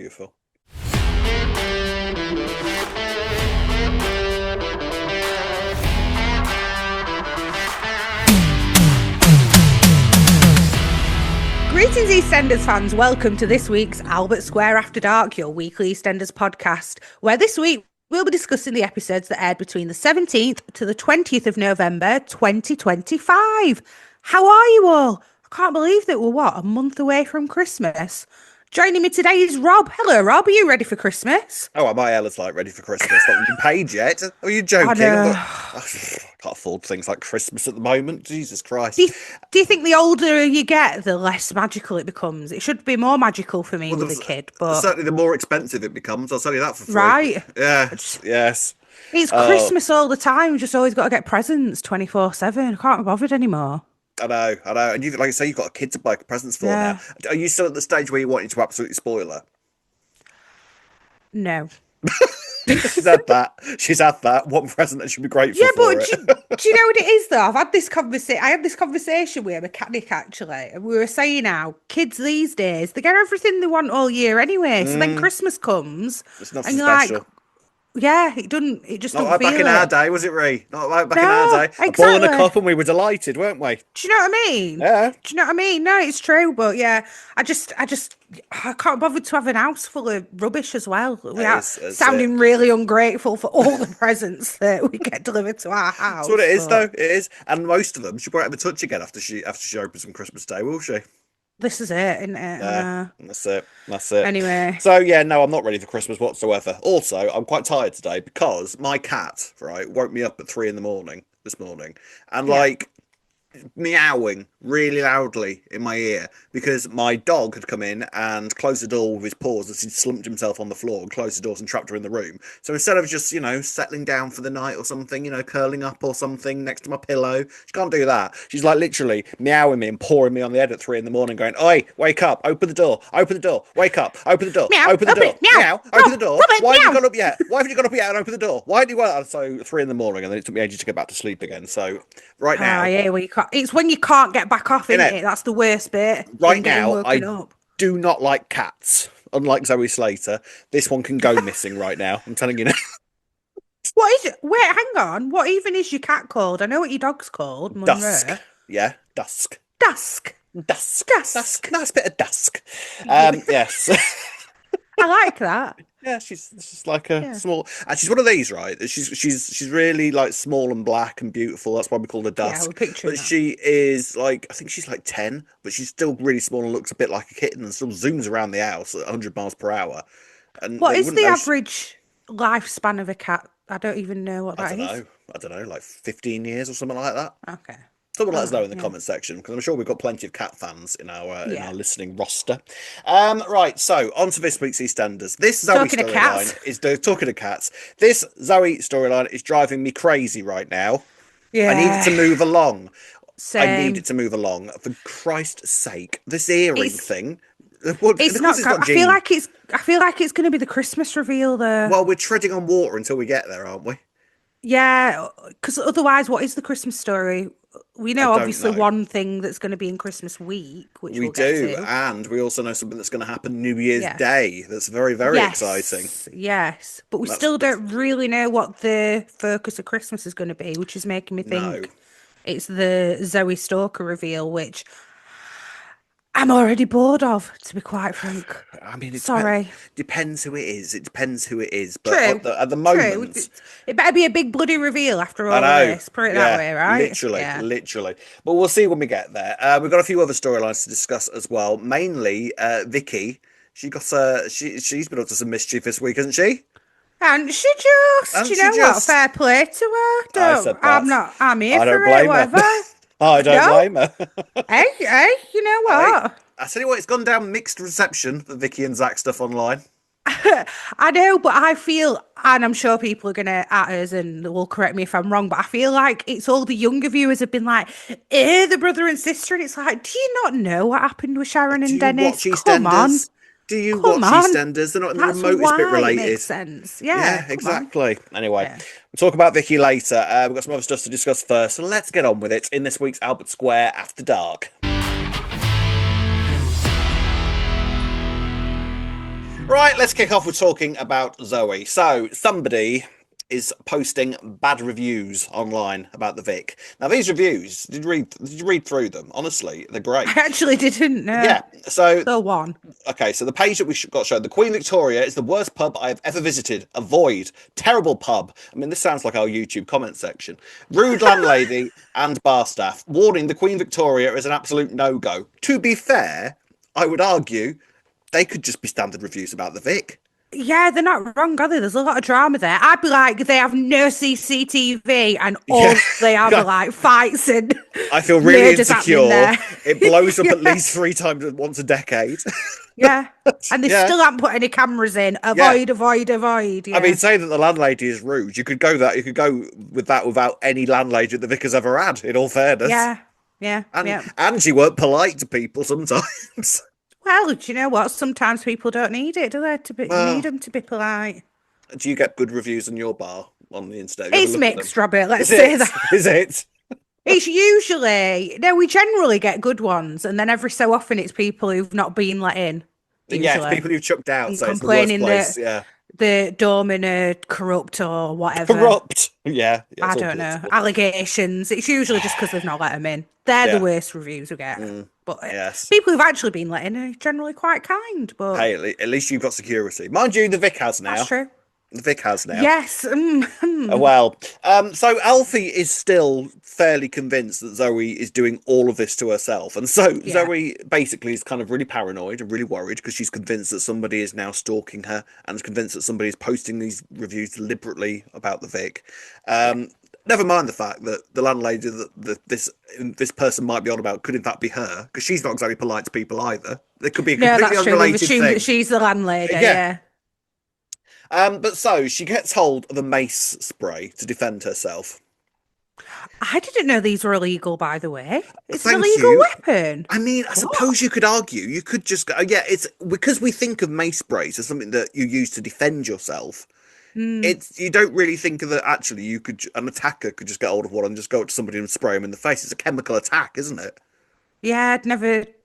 beautiful. Greetings, EastEnders fans. Welcome to this week's Albert Square After Dark, your weekly EastEnders podcast, where this week we'll be discussing the episodes that aired between the 17th to the 20th of November 2025. How are you all? I can't believe that we're, a month away from Christmas. Joining me today is Rob. Hello, Rob. Are you ready for Christmas? Oh, my Ella's like ready for Christmas. Not been paid yet. Are you joking? I can't afford things like Christmas at the moment. Jesus Christ. Do you think the older you get, the less magical it becomes? It should be more magical for me with a kid, but certainly the more expensive it becomes. I'll tell you that for free. Right? Yeah. Yes. It's Christmas all the time. We've just always got to get presents 24/7. I can't be bothered anymore. I know. And you, like I say, you've got a kid to buy presents for now. Are you still at the stage where you want you to absolutely spoil her? No. She's had that. One present that should be grateful for. Yeah, but do you know what it is though? I had this conversation with a mechanic actually, and we were saying how kids these days they get everything they want all year anyway. So then Christmas comes, it's not and so you're special. like, yeah, it doesn't. It just not doesn't like feel back in our day, was it, Ree? Not like back in our day. Exactly. A ball and a cup, and we were delighted, weren't we? Do you know what I mean? Yeah. Do you know what I mean? No, it's true, but yeah, I can't bother to have an house full of rubbish as well. We are sounding really ungrateful for all the presents that we get delivered to our house. That's what it is, though. It is, and most of them she won't have a touch again after she opens on Christmas Day, will she? This is it, isn't it? Yeah, that's it. Anyway. So, yeah, no, I'm not ready for Christmas whatsoever. Also, I'm quite tired today because my cat, right, woke me up at 3 a.m. this morning. And, meowing really loudly in my ear because my dog had come in and closed the door with his paws as he slumped himself on the floor and closed the doors and trapped her in the room. So instead of just, settling down for the night or something, curling up or something next to my pillow, she can't do that. She's like literally meowing me and pawing me on the head at 3 a.m. going, "Oi, wake up, open the door, wake up, open the door, meow, open the door, meow, open the door. Robert, why meow. haven't you got up yet? Why haven't you got up yet and open the door? Why do you want?" So 3 a.m. and then it took me ages to get back to sleep again. So right now, it's when you can't get back off, isn't it? That's the worst bit. Right now, I do not like cats. Unlike Zoe Slater, this one can go missing right now. I'm telling you now. What is it? Wait, hang on. What even is your cat called? I know what your dog's called. Monroe. Dusk. Yeah, Dusk. Dusk. Nice bit of dusk. Yes. I like that. Yeah, she's like a small, and she's one of these, right? She's really like small and black and beautiful. That's why we call her Dusk. Yeah, we're picturing but that. she is like, I think she's like 10, but she's still really small and looks a bit like a kitten and still zooms around the house at 100 miles per hour. And what is the average lifespan of a cat? I don't even know what that is. I don't know, like 15 years or something like that. Okay. Someone let us know in the comment section because I'm sure we've got plenty of cat fans in our listening roster. Right, so on to this week's EastEnders. This Zoe storyline is talking to cats. This Zoe storyline is driving me crazy right now. Yeah, I need it to move along. Same. I need it to move along. For Christ's sake, this earring thing. It's not. I feel like it's going to be the Christmas reveal there. Well, we're treading on water until we get there, aren't we? Yeah, because otherwise, what is the Christmas story? We know obviously one thing that's going to be in Christmas week, which we do, and we also know something that's going to happen New Year's Day. That's very, very exciting. Yes, but we still don't really know what the focus of Christmas is going to be, which is making me think it's the Zoe Stalker reveal, which I'm already bored of, to be quite frank. I mean, depends who it is. It depends who it is. But at the moment, it better be a big bloody reveal after all of this. Put it that way, right? Literally. But we'll see when we get there. We've got a few other storylines to discuss as well. Mainly, Vicki. She's been up to some mischief this week, hasn't she? And she just, what? Fair play to her. I'm here for it, whatever. I don't blame her. hey, you know what? I tell you what, it's gone down mixed reception for Vicki and Zack stuff online. I know, but I feel, and I'm sure people are going to at us and will correct me if I'm wrong, but I feel like it's all the younger viewers have been like, the brother and sister, and it's like, do you not know what happened with Sharon and Dennis? Come on. Do you watch EastEnders? They're not in the remotest bit related. It makes sense. Yeah, exactly. Anyway, we'll talk about Vicki later. We've got some other stuff to discuss first, so let's get on with it in this week's Albert Square After Dark. Right, let's kick off with talking about Zoe. So, somebody is posting bad reviews online about the Vic. Now, these reviews, did you read through them? Honestly, they're I great. actually didn't know. Yeah. So, Go on. okay, so the page that we got shown, the Queen Victoria is the worst pub I've ever visited. Avoid. Terrible pub. I mean, this sounds like our YouTube comment section. Rude landlady and bar staff. Warning, the Queen Victoria is an absolute no-go. To be fair, I would argue they could just be standard reviews about the Vic. Yeah, they're not wrong, are they? There's a lot of drama there. I'd be like, they have no CCTV and Yeah. all they have are like fights and I feel really murders happening insecure. there. It blows up at Yeah, least 3 times once a decade. yeah. And they Yeah, still haven't put any cameras in. yeah. Avoid, avoid, avoid. I mean, Yeah. saying that the landlady is rude, you could go that you could go with that without any landlady that the vicar's ever had. In all fairness, Yeah. Yeah. and Yeah. and she weren't polite to people sometimes. Well, do you know what? Sometimes people don't need it, do they? To be need Well, them to be polite. do you get good reviews on your bar on the internet? You ever It's look at them? mixed, Robert. Let's Is say it? that. Is it? It's usually no, we generally get good ones, and then every so often it's people who've not been let in, Yeah, it's usually, people who've chucked out, and so it's the worst complaining place. that Yeah, the doormen are corrupt or whatever. corrupt. Yeah, yeah, I it's all don't know. political. Allegations. It's usually just because they've not let them in. They're the Yeah. worst reviews we get. But Yes. people who've actually been let in are generally quite kind. But Hey, at least you've got security. Mind you, the Vic has that's now. true. The Vic has now. Yes. Well, so Alfie is still fairly convinced that Zoe is doing all of this to herself. And so Yeah. Zoe basically is kind of really paranoid and really worried because she's convinced that somebody is now stalking her and is convinced that somebody is posting these reviews deliberately about the Vic. Never mind the fact that the landlady this person might be on about could in fact be her because she's not exactly polite to people either. It could be a No, completely that's true. We've unrelated assumed thing. that she's the landlady. Yeah. Yeah. But so she gets hold of a mace spray to defend herself. I didn't know these were illegal, by the way. It's an Thank illegal you. weapon. I mean, I What? suppose you could argue, you could just go, yeah, it's because we think of mace sprays as something that you use to defend yourself. It's you don't really think of that actually an attacker could just get hold of one and just go up to somebody and spray them in the face. It's a chemical attack, isn't it? Yeah,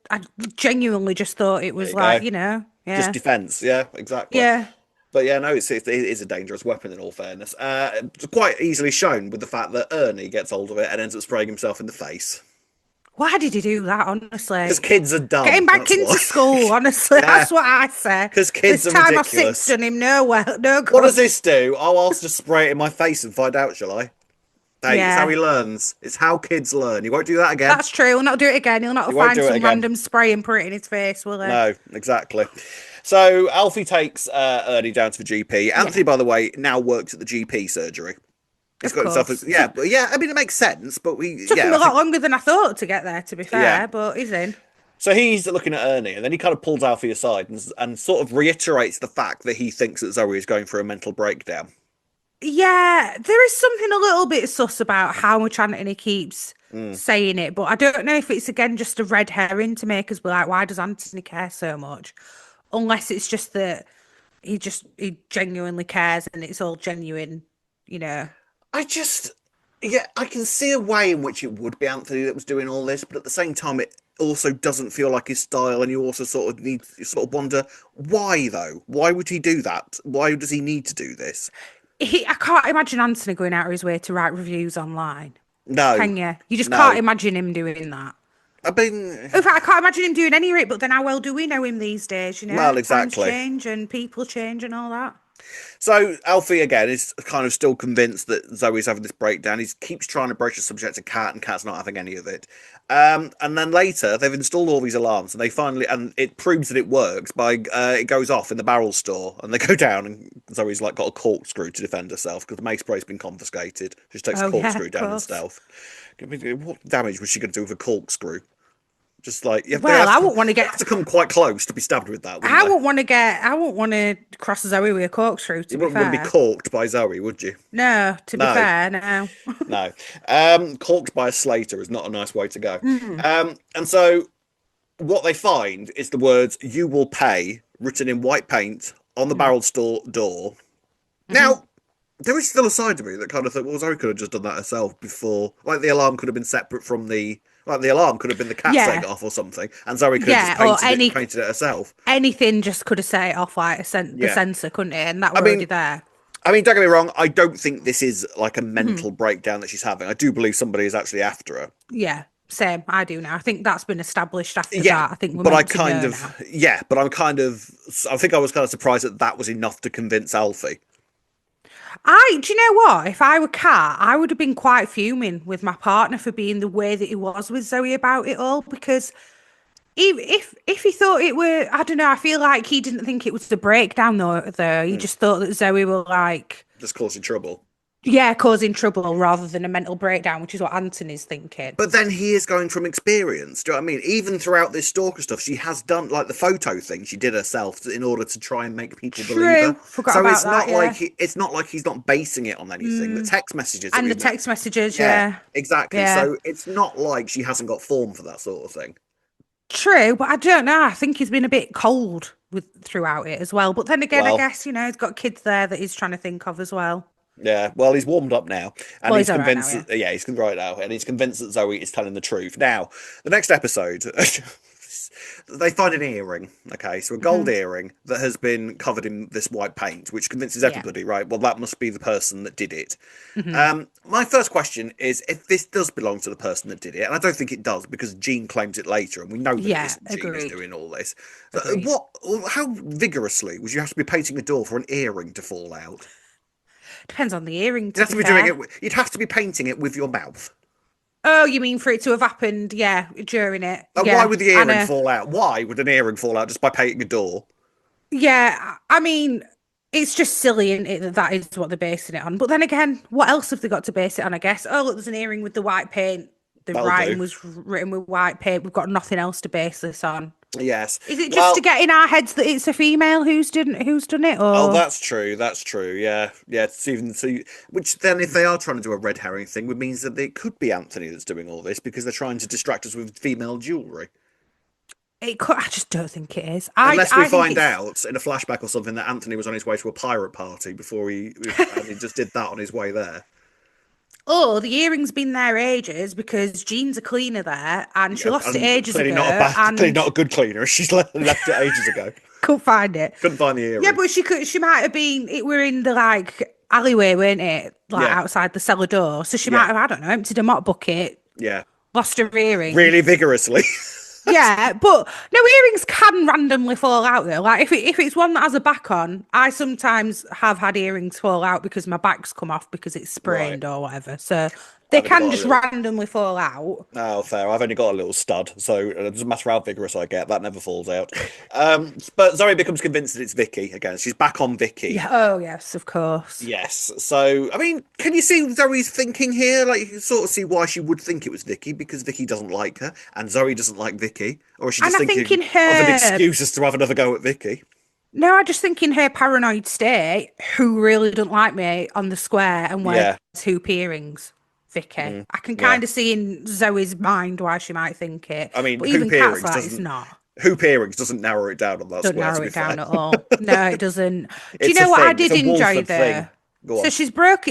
I genuinely just thought it There was you like, go. Just yeah. defense, yeah, exactly. Yeah. But yeah, no, it is a dangerous weapon in all fairness. It's quite easily shown with the fact that Ernie gets hold of it and ends up spraying himself in the face. Why did he do that, honestly? Because kids are dumb. Get him back That's into why. school, honestly. Yeah. That's what I say. 'Cause kids this are time ridiculous. I've six done him no What does good. this do? Oh, I'll just spray it in my face and find out, shall I? Hey, it's how Yeah. he learns. It's how kids learn. You won't do that again. That's true. He'll not do it again. He'll not You won't find do it some again. random spray and put it in his face, will he? No, exactly. So Alfie takes Ernie down to the GP. Anthony, by the way, now works at the GP surgery. He's Of got himself. course. Yeah. I mean, it makes sense, but Took him I a lot think- longer than I thought to get there, to be fair, Yeah. but he's in. So he's looking at Ernie, and then he kind of pulls Alfie aside and sort of reiterates the fact that he thinks that Zoe is going through a mental breakdown. Yeah, there is something a little bit sus about how much Anthony keeps saying it, but I don't know if it's again just a red herring to make us be like, why does Anthony care so much? Unless it's just that he genuinely cares and it's all genuine, you know. I can see a way in which it would be Anthony that was doing all this, but at the same time, it also doesn't feel like his style, and you also you sort of wonder why though. Why would he do that? Why does he need to do this? I can't imagine Anthony going out of his way to write reviews online. No, Can you? You just no. can't imagine him doing that. I mean, In fact, I can't imagine him doing any of it, but then how well do we know him these days, you know? Well, Times exactly. change and people change and all that. so Alfie again is kind of still convinced that Zoe's having this breakdown. He keeps trying to broach the subject to Kat, and Kat's not having any of it. And then later, they've installed all these alarms, and and it proves that it works by it goes off in the barrel store, and they go down, and Zoe's like got a corkscrew to defend herself because the mace spray's been confiscated. She takes a Oh, yeah, corkscrew of down in course. stealth. I mean, what damage was she going to do with a corkscrew? Just like Well, I wouldn't want to they have to come quite close to be stabbed with that. I wouldn't want to cross Zoe with a corkscrew, to You be wouldn't want to fair. be corked by Zoe, would you? No, to be No. fair, no. No. Corked by a slater is not a nice way to go. And so what they find is the words "You will pay" written in white paint on the barrel store door. Now, there is still a side of me that kind of thought, well, Zoe could have just done that herself before. Like the alarm could have been separate from the Like the alarm could have been the cat setting Yeah, it off or something, and Zoe could have just yeah, or painted it herself. anything just could have set it off like the Yeah. sensor, couldn't it? And that I were already mean, there. don't get me wrong. I don't think this is like a Mhm. mental breakdown that she's having. I do believe somebody is actually after her. Yeah, same. I do now. I think that's been established after Yeah, that. I think we're but I meant to kind know of, now. yeah, but I'm kind of, I think I was kind of surprised that that was enough to convince Alfie. Do you know what? If I were Kat, I would have been quite fuming with my partner for being the way that he was with Zoe about it all because if he thought it were, I don't know, I feel like he didn't think it was the breakdown though. He Mm, just thought that Zoe were like, just causing trouble. yeah, causing trouble rather than a mental breakdown, which is what Anthony's thinking. But then he is going from experience. Do you know what I mean? Even throughout this stalker stuff, she has done like the photo thing she did herself in order to try and make people believe her. True. Forgot So about it's that, not like yeah. it's not like he's not basing it on anything. The Mm. text messages that And the we've met. text messages, Yeah, yeah. exactly. Yeah. So it's not like she hasn't got form for that sort of thing. True, but I don't know. I think he's been a bit cold with throughout it as well. But then again, I Well, guess, he's got kids there that he's trying to think of as well. yeah, well, he's warmed up now, and Well, he's he's all right now, convinced. yeah. Yeah, he's right now, and he's convinced that Zoe is telling the truth. Now, the next episode, they find an earring. Okay, so a gold Hmm. earring that has been covered in this white paint, which convinces Yeah. everybody, right? Well, that must be the person that did it. Hmm. My first question is if this does belong to the person that did it, and I don't think it does because Jean claims it later, and we know that it Yeah, isn't Jean who's agreed. doing all this. Agreed. What? How vigorously would you have to be painting a door for an earring to fall out? Depends on the earring, You'd to have be to be doing fair. it. You'd have to be painting it with your mouth. Oh, you mean for it to have happened, yeah, during it. And why Yeah. would the And earring fall out? Why would an earring fall out just by painting a door? yeah, I mean, it's just silly, isn't it, that that is what they're basing it on. But then again, what else have they got to base it on, I guess? Oh, look, there's an earring with the white paint. The That'll do. writing was written with white paint. We've got nothing else to base this on. Yes. Is it just to Well, get in our heads that it's a female who's done it, oh, or that's true. That's true. Yeah, yeah. It's even so. Which then, if they are trying to do a red herring thing, would means that it could be Anthony that's doing all this because they're trying to distract us with female jewelry. it could? I just don't think it is. I Unless we I think find it's. out in a flashback or something that Anthony was on his way to a pirate party before and he just did that on his way there. Oh, the earring's been there ages because Jean's a cleaner there, and she Yeah, lost it and ages clearly ago, not a clearly and not a good cleaner. She's left it ages ago. couldn't find it. Couldn't find the Yeah, earring. but she might have been. It were in the like alleyway, weren't it? Like Yeah, outside the cellar door. So she yeah, might have, I don't know, emptied a mop bucket, yeah. lost her earring. Really vigorously. Yeah, but no, earrings can randomly fall out though. Like if it's one that has a back on, I sometimes have had earrings fall out because my back's come off because it's Right. sprained or whatever. So they I've only can got a just little. randomly fall out. Oh, fair. I've only got a little stud, so it doesn't matter how vigorous I get, that never falls out. But Zoe becomes convinced that it's Vicky again. She's back on Vicky. Yeah. Oh yes, of course. Yes. So, I mean, can you see Zoe's thinking here? Like, you can sort of see why she would think it was Vicky because Vicky doesn't like her and Zoe doesn't like Vicky, or is she And just I think thinking in of an her excuse as to have another go at Vicky? no, I just think in her paranoid state, who really don't like me on the square and wears Yeah. hoop earrings? Vicky. Mm, I can yeah. kind of see in Zoe's mind why she might think it. I mean, But even hoop Kat's earrings like, it's doesn't not. hoop earrings doesn't narrow it down on that Don't square. To narrow be it down fair, at all. No, it doesn't. Do you it's a know what I thing. It's did a enjoy Wolford thing. though? Go So on. she broke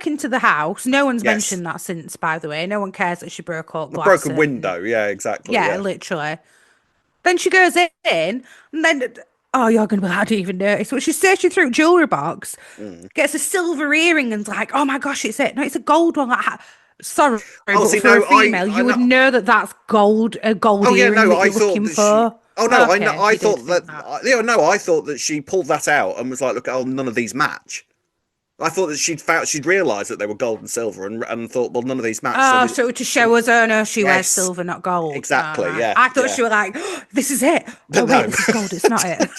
into the house. No one's Yes. mentioned that since, by the way. No one cares that she broke all A glass broken and window. Yeah, exactly. yeah, Yeah. literally. Then she goes in, and then oh, you're gonna be like, I didn't even notice. But she's searching through a jewelry box, Mm. gets a silver earring, and's like, oh my gosh, it's it. No, it's a gold one. Like, sorry, Oh, but see, for a no, female, I you would know. know that that's gold, a gold Oh yeah, earring no, that I you're thought looking that she. for. Oh no, I know. Okay, I you did thought that. think that. No, I thought that she pulled that out and was like, "Look, oh, none of these match." I thought that she'd realised that they were gold and silver and thought, well, none of these match. Oh, so to show us, oh no, she wears Yes, silver, not gold. All exactly. right. Yeah, I thought yeah. she was like, oh, this is it. Oh But wait, no, this is gold. It's not it.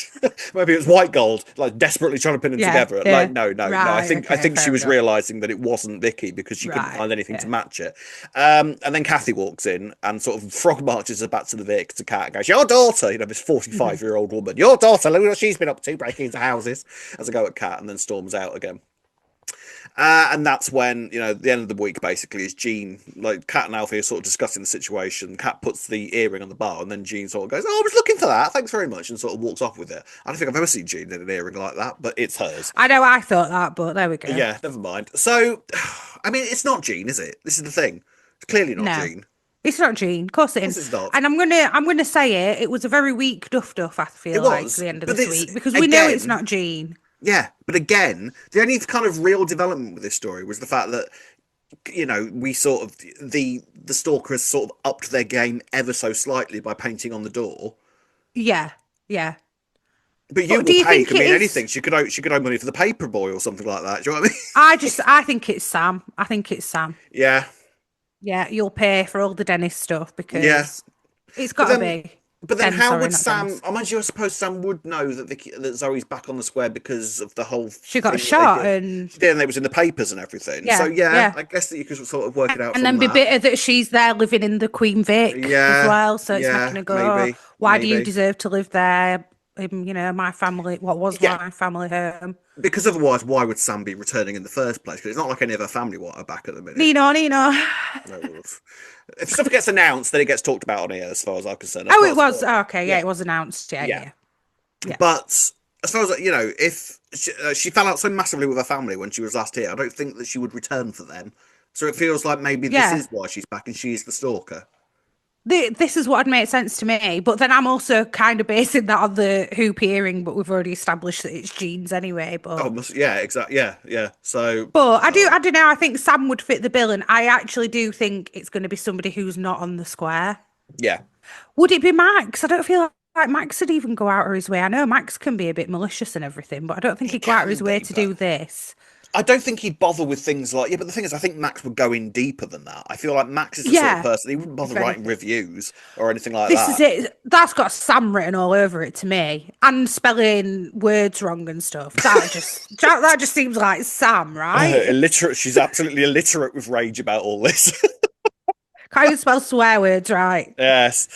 maybe it was white gold, like desperately trying to pin them Yeah, together. yeah. Like, no, no, no. Right. I Okay. think she Fair was enough. realising that it wasn't Vicky because she couldn't Right. find anything to Yeah. match it. And then Kathy walks in and sort of frog marches her back to the Vic to Kat and goes, "Your daughter," this Mhm. 45-year-old woman, "Your daughter, look what she's been up to, breaking into houses." As I go at Kat, and then storms out again. And that's when, the end of the week basically is Jean, like Kat and Alfie are sort of discussing the situation. Kat puts the earring on the bar, and then Jean sort of goes, "Oh, I was looking for that. Thanks very much," and sort of walks off with it. I don't think I've ever seen Jean in an earring like that, but it's hers. I know I thought that, but there we go. Yeah, never mind. So, I mean, it's not Jean, is it? This is the thing. It's clearly not No. Jean. It's not Jean. Of course it Of course isn't. it's not. And I'm gonna say it. It was a very weak duff. I It feel like for was, the end of but this it's week because we know it's again, not Jean. yeah. But again, the only kind of real development with this story was the fact that we sort of the stalker has sort of upped their game ever so slightly by painting on the door. Yeah, yeah. But you But do will you pay. think Could it mean is? anything. She could owe money for the paper boy or something like that. Do you know what I mean? I think it's Sam. I think it's Sam. Yeah, Yeah, you'll pay for all the dentist stuff yeah. because it's But got to then, be but then, Ken. how Sorry, would not Sam? dentist. I imagine, I suppose Sam would know that that Zoe's back on the square because of the whole She got thing that they shot, did. and She did, and it was in the papers and everything. So yeah, yeah, yeah. I guess that you could sort of work it out And from then be that. bitter that she's there living in the Queen Vic as Yeah, well. So it's making yeah, her go, oh, maybe, why do you maybe. deserve to live there? My family, what was Yeah, my family home? because otherwise, why would Sam be returning in the first place? Because it's not like any of her family want her back at the minute. Nino, Nino. No, if stuff gets announced, then it gets talked about on here, as far as I'm concerned. That's Oh, not it a was. spoiler. Oh, okay, yeah, Yeah, it was announced. Yeah, yeah. yeah, yeah. But as far as if she fell out so massively with her family when she was last here, I don't think that she would return for them. So it feels like maybe this Yeah. is why she's back and she is the stalker. This is what had made sense to me, but then I'm also kind of basing that on the Hoop hearing, but we've already established that it's genes anyway. Oh, yeah, exactly. Yeah, yeah. So, But I don't know. I think Sam would fit the bill, and I actually do think it's going to be somebody who's not on the square. yeah, Would it be Max? I don't feel like Max would even go out of his way. I know Max can be a bit malicious and everything, but I don't think he he'd go out of can his way be, to but do this. I don't think he'd bother with things like, yeah, but the thing is, I think Max would go in deeper than that. I feel like Max is the sort of Yeah, person, he wouldn't bother if writing anything. reviews or anything like This is that. it. That's got Sam written all over it to me, and spelling words wrong and stuff. That just seems like Sam, right? Illiterate, she's absolutely illiterate with rage about all this. Can't even spell swear words right. Yes.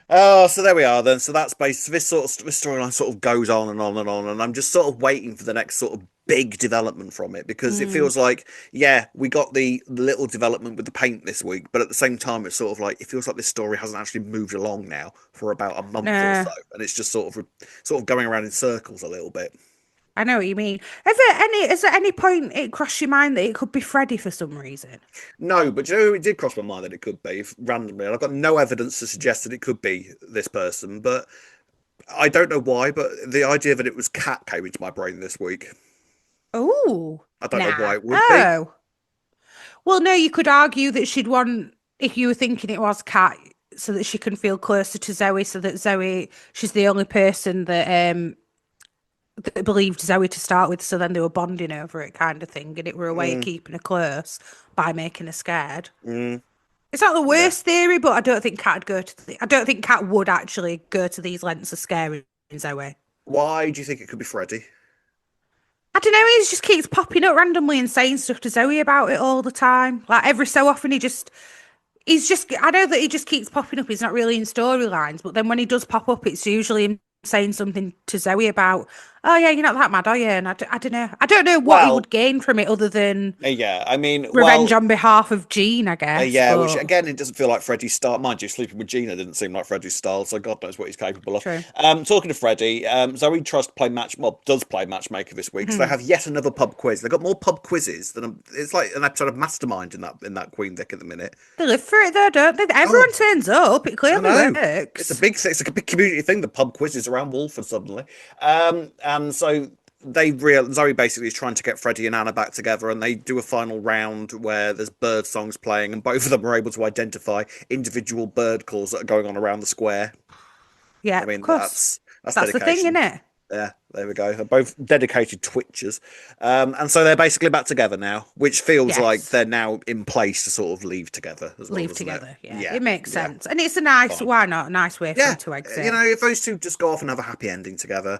Oh, so there we are then. So that's based. So this storyline sort of goes on and on and on, and I'm just sort of waiting for the next sort of big development from it because it Mm, feels like, yeah, we got the little development with the paint this week, but at the same time, it's sort of like it feels like this story hasn't actually moved along now for about a month or no, so, and it's just sort of going around in circles a little bit. I know what you mean. Is there any point it crossed your mind that it could be Freddie for some reason? No, but you know, it did cross my mind that it could be randomly, and I've got no evidence to suggest that it could be this person, but I don't know why. But the idea that it was Cat came into my brain this week. Oh, I don't know nah. why it would be. Oh, well, no. You could argue that she'd want if you were thinking it was Kat, so that she can feel closer to Zoe, so that she's the only person that believed Zoe to start with. So then they were bonding over it, kind of thing, and it were a way of Mm, keeping her close by making her scared. mm, It's not the yeah. worst theory, but I don't think I don't think Kat would actually go to these lengths of scaring Zoe. Why do you think it could be Freddie? I don't know. He just keeps popping up randomly and saying stuff to Zoe about it all the time. Like every so often, he's just. I know that he just keeps popping up. He's not really in storylines, but then when he does pop up, it's usually him saying something to Zoe about, oh yeah, you're not that mad, are you? And I don't know. I don't know what he Well, would gain from it other than yeah. I mean, revenge well, on behalf of Jean, I guess. yeah. Which But again, it doesn't feel like Freddie's style. Mind you, sleeping with Gina didn't seem like Freddie's style, so God knows what he's capable of. true. Talking to Freddie, Zoe tries to play does play matchmaker this week, so they Mhm. have yet another pub quiz. They've got more pub quizzes than it's like an episode of Mastermind in that Queen Vic at the minute. They live for it though, don't they? Oh, Everyone turns up. It I clearly know. It's a works. big thing. It's like a big community thing. The pub quizzes around Walford suddenly, and so Zoe basically is trying to get Freddie and Anna back together, and they do a final round where there's bird songs playing, and both of them are able to identify individual bird calls that are going on around the square. Yeah, I of mean, course. that's That's the thing, isn't dedication. it? Yeah, there we go. They're both dedicated twitchers. And so they're basically back together now, which feels like Yes. they're now in place to sort of leave together as well, Leave doesn't it? together. Yeah, Yeah, it makes yeah, sense. And it's a nice, fine. why not? A nice way for them Yeah, to exit. if those two just go off and have a happy ending together,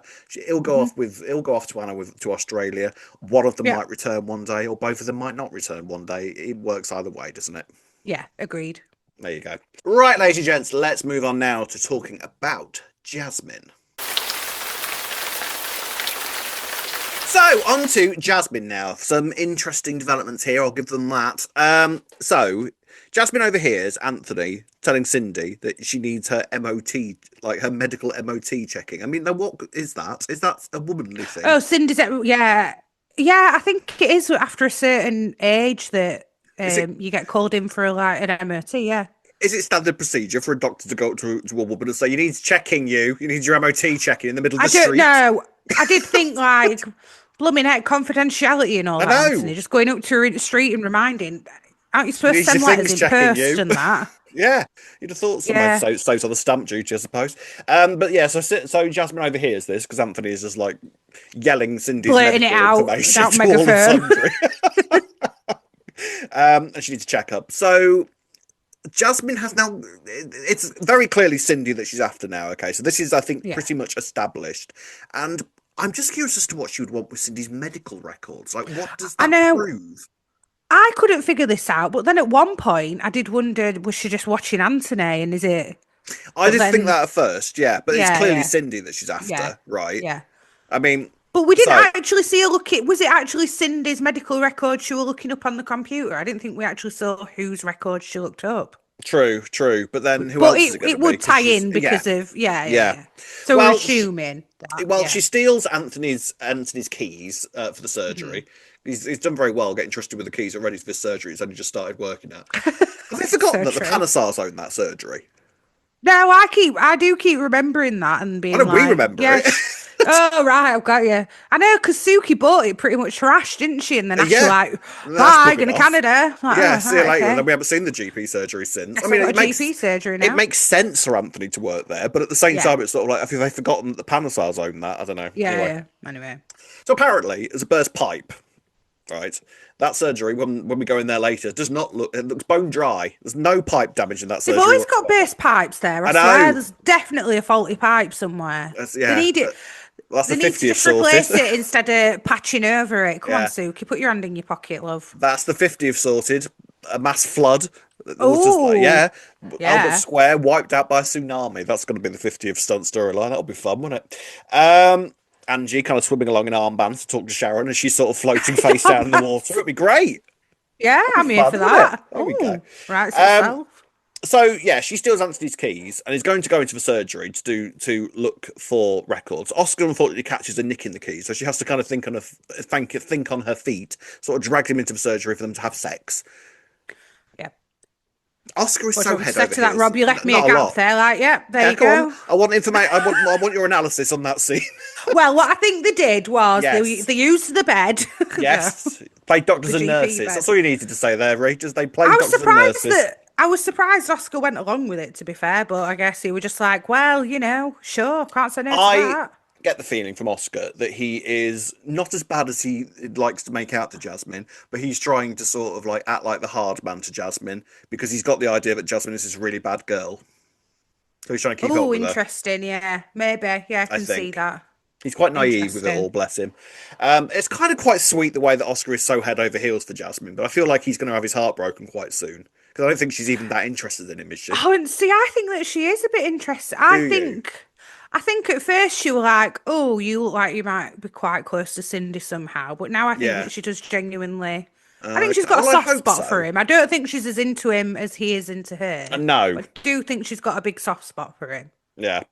Mhm. he'll go off to Anna to Australia. One of them Yeah. might return one day, or both of them might not return one day. It works either way, doesn't it? Yeah, agreed. There you go. Right, ladies and gents, let's move on now to talking about Jasmine. So, on to Jasmine now. Some interesting developments here. I'll give them that. So Jasmine overhears Anthony telling Cindy that she needs her MOT, like her medical MOT checking. I mean, now what is that? Is that a womanly thing? Oh, Cindy's, yeah. Yeah, I think it is after a certain age that Is it you get called in for like an MOT, yeah. is it standard procedure for a doctor to go up to a woman and say, "You need checking, you need your MOT checking in the middle of I the don't street"? know. I did think like blooming heck confidentiality and all I that, know. Anthony. Just going up to her in the street and reminding, aren't you You supposed to need your send letters things in checking, post you. and that? Yeah, you'd have thought somebody Yeah, stays on the stamp duty, I suppose. But yeah, so Jasmine overhears this because Anthony is just like yelling Cindy's blurting it medical out information without to all and megaphone. sundry. And she needs a checkup. So Jasmine has now, it's very clearly Cindy that she's after now. Okay, so this is, I think, Yeah, pretty much established. And I'm just curious as to what she would want with Cindy's medical records. Like, what does I that know. prove? I couldn't figure this out, but then at one point I did wonder, was she just watching Anthony and is it? I But did think then, that at first, yeah, but it's yeah, clearly yeah, Cindy that she's yeah, after, right? yeah. I mean, But we didn't so actually see her look at, was it actually Cindy's medical record she was looking up on the computer? I didn't think we actually saw whose record she looked up. true, true. But then who But else is it going to it be? would Because tie she's, in yeah, because of, yeah, yeah, yeah. yeah. So we're Well, assuming that, yeah. she steals Anthony's keys for the Mhm. surgery. He's done very well getting trusted with the keys already for this surgery. He's only just started working at. Have they forgotten So that the true. Panasars own that surgery? No, I do keep remembering that and Why being don't we like, remember yeah, it? oh right, I've got you. I know because Suki bought it pretty much trash, didn't she? And then Ashley Yeah, like, and that's bye, buggered going to off. Canada. Like, Yeah, oh, see you right, later. And then okay. we haven't seen the GP surgery since. I Guess I've mean, got a GP surgery it now. makes sense for Anthony to work there, but at the same Yeah, time, it's sort of like, have they forgotten that the Panasars own that? I don't know. yeah, Anyway, yeah. Anyway, so apparently, there's a burst pipe, right? That surgery, when we go in there later, does not look. It looks bone dry. There's no pipe damage in that they've surgery always got whatsoever. burst pipes there. I I swear, know. there's definitely a faulty pipe somewhere. They Yeah, need it. that's the They need to 50th just sorted. replace it instead of patching over it. Come on, Yeah, Suki, put your hand in your pocket, love. that's the 50th sorted. A mass flood. It was just like, Oh, yeah, Albert yeah. Square wiped out by a tsunami. That's going to be the 50th stunt storyline. That'll be fun, won't it? Angie kind of swimming along in armbands to talk to Sharon, and she's sort of floating face down in the water. It'd be great. Yeah, It'd I'm be here fun, for wouldn't it? that. There we go. Oh, right, so Um, itself. so yeah, she steals Anthony's keys and is going to go into the surgery to look for records. Oscar unfortunately catches her nicking the keys, so she has to kind of think on her feet, sort of drag him into the surgery for them to have sex. Yeah. Oscar is What do so you want me to head say over to that, heels. Rob? You left me a Not a gap lot. there. Like, yeah, there Yeah, you come on. go. I want information. I want your analysis on that scene. Well, what I think they did was Yes. they used the bed. No, Yes. Played doctors the and GP nurses. bed. That's all you needed to say there, Ree. Just they played I was doctors and surprised nurses. Oscar went along with it, to be fair, but I guess he was just like, well, sure, can't say no to I that. get the feeling from Oscar that he is not as bad as he likes to make out to Jasmine, but he's trying to sort of like act like the hard man to Jasmine because he's got the idea that Jasmine is this really bad girl. So he's trying to keep up Oh, with her, interesting. Yeah, maybe. Yeah, I I can see think. that. He's quite naive with it Interesting. all, bless him. It's kind of quite sweet the way that Oscar is so head over heels for Jasmine, but I feel like he's going to have his heart broken quite soon because I don't think she's even that interested in him, is she? Oh, and see, I think that she is a bit interested. Do you? I think at first she was like, "Oh, you look like you might be quite close to Cindy somehow," but now I think Yeah. that she does genuinely. I think she's got a Well, I soft hope spot for so. him. I don't think she's as into him as he is into her. No. But I do think she's got a big soft spot for him. Yeah.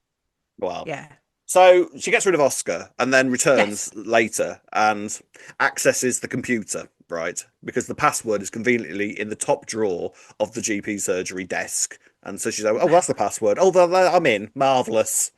Well. Yeah. So she gets rid of Oscar and then Yes. returns later and accesses the computer, right? Because the password is conveniently in the top drawer of the GP surgery desk. And so she's like, oh, that's the password. Oh, I'm in. Marvelous.